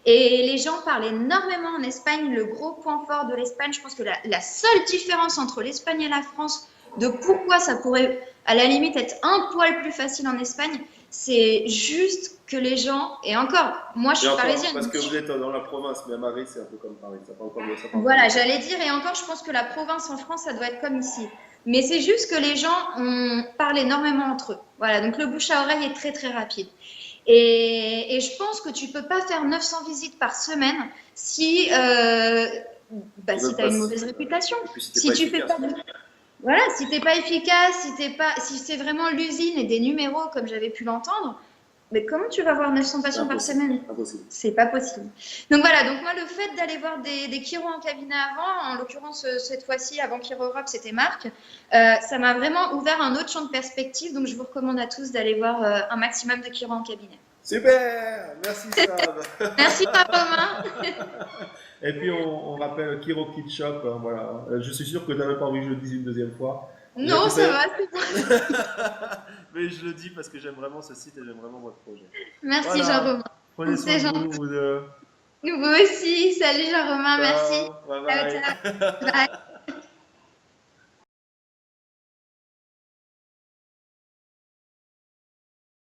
B: Et les gens parlent énormément en Espagne. Le gros point fort de l'Espagne, je pense que la seule différence entre l'Espagne et la France, de pourquoi ça pourrait à la limite être un poil plus facile en Espagne, c'est juste que les gens, et encore, moi je
A: Et
B: suis
A: encore,
B: parisienne.
A: parce que vous êtes dans la province, mais à Marie, c'est un peu comme Paris, ça parle comme ça.
B: Voilà, j'allais dire, et encore, je pense que la province en France, ça doit être comme ici. Mais c'est juste que les gens parlent énormément entre eux. Voilà, donc le bouche à oreille est très très rapide. Et je pense que tu peux pas faire 900 visites par semaine si, si tu as une mauvaise réputation.
A: Et puis si t'es
B: Si
A: pas
B: tu fais
A: efficace.
B: pas voilà, si t'es pas efficace, si c'est vraiment l'usine et des numéros comme j'avais pu l'entendre, mais comment tu vas voir 900 patients par semaine?
A: Impossible.
B: C'est pas possible. Donc voilà, donc moi le fait d'aller voir des chiro en cabinet avant, en l'occurrence cette fois-ci avant Chiro Europe, c'était Marc, ça m'a vraiment ouvert un autre champ de perspective. Donc je vous recommande à tous d'aller voir un maximum de chiro en cabinet.
A: Super, merci Sab.
B: Merci Romain.
A: Et puis on rappelle Kiro Kid Shop, hein, voilà. Je suis sûr que tu n'avais pas envie que je le dise une deuxième fois.
B: Non, ça va, c'est bon.
A: Mais je le dis parce que j'aime vraiment ce site et j'aime vraiment votre projet.
B: Merci
A: Voilà.
B: Jean-Romain.
A: Prenez soin
B: C'est
A: de
B: gentil.
A: vous.
B: Vous aussi. Salut Jean-Romain, merci.
A: Ciao, bye
B: Ciao,
A: bye.
B: ciao. Bye.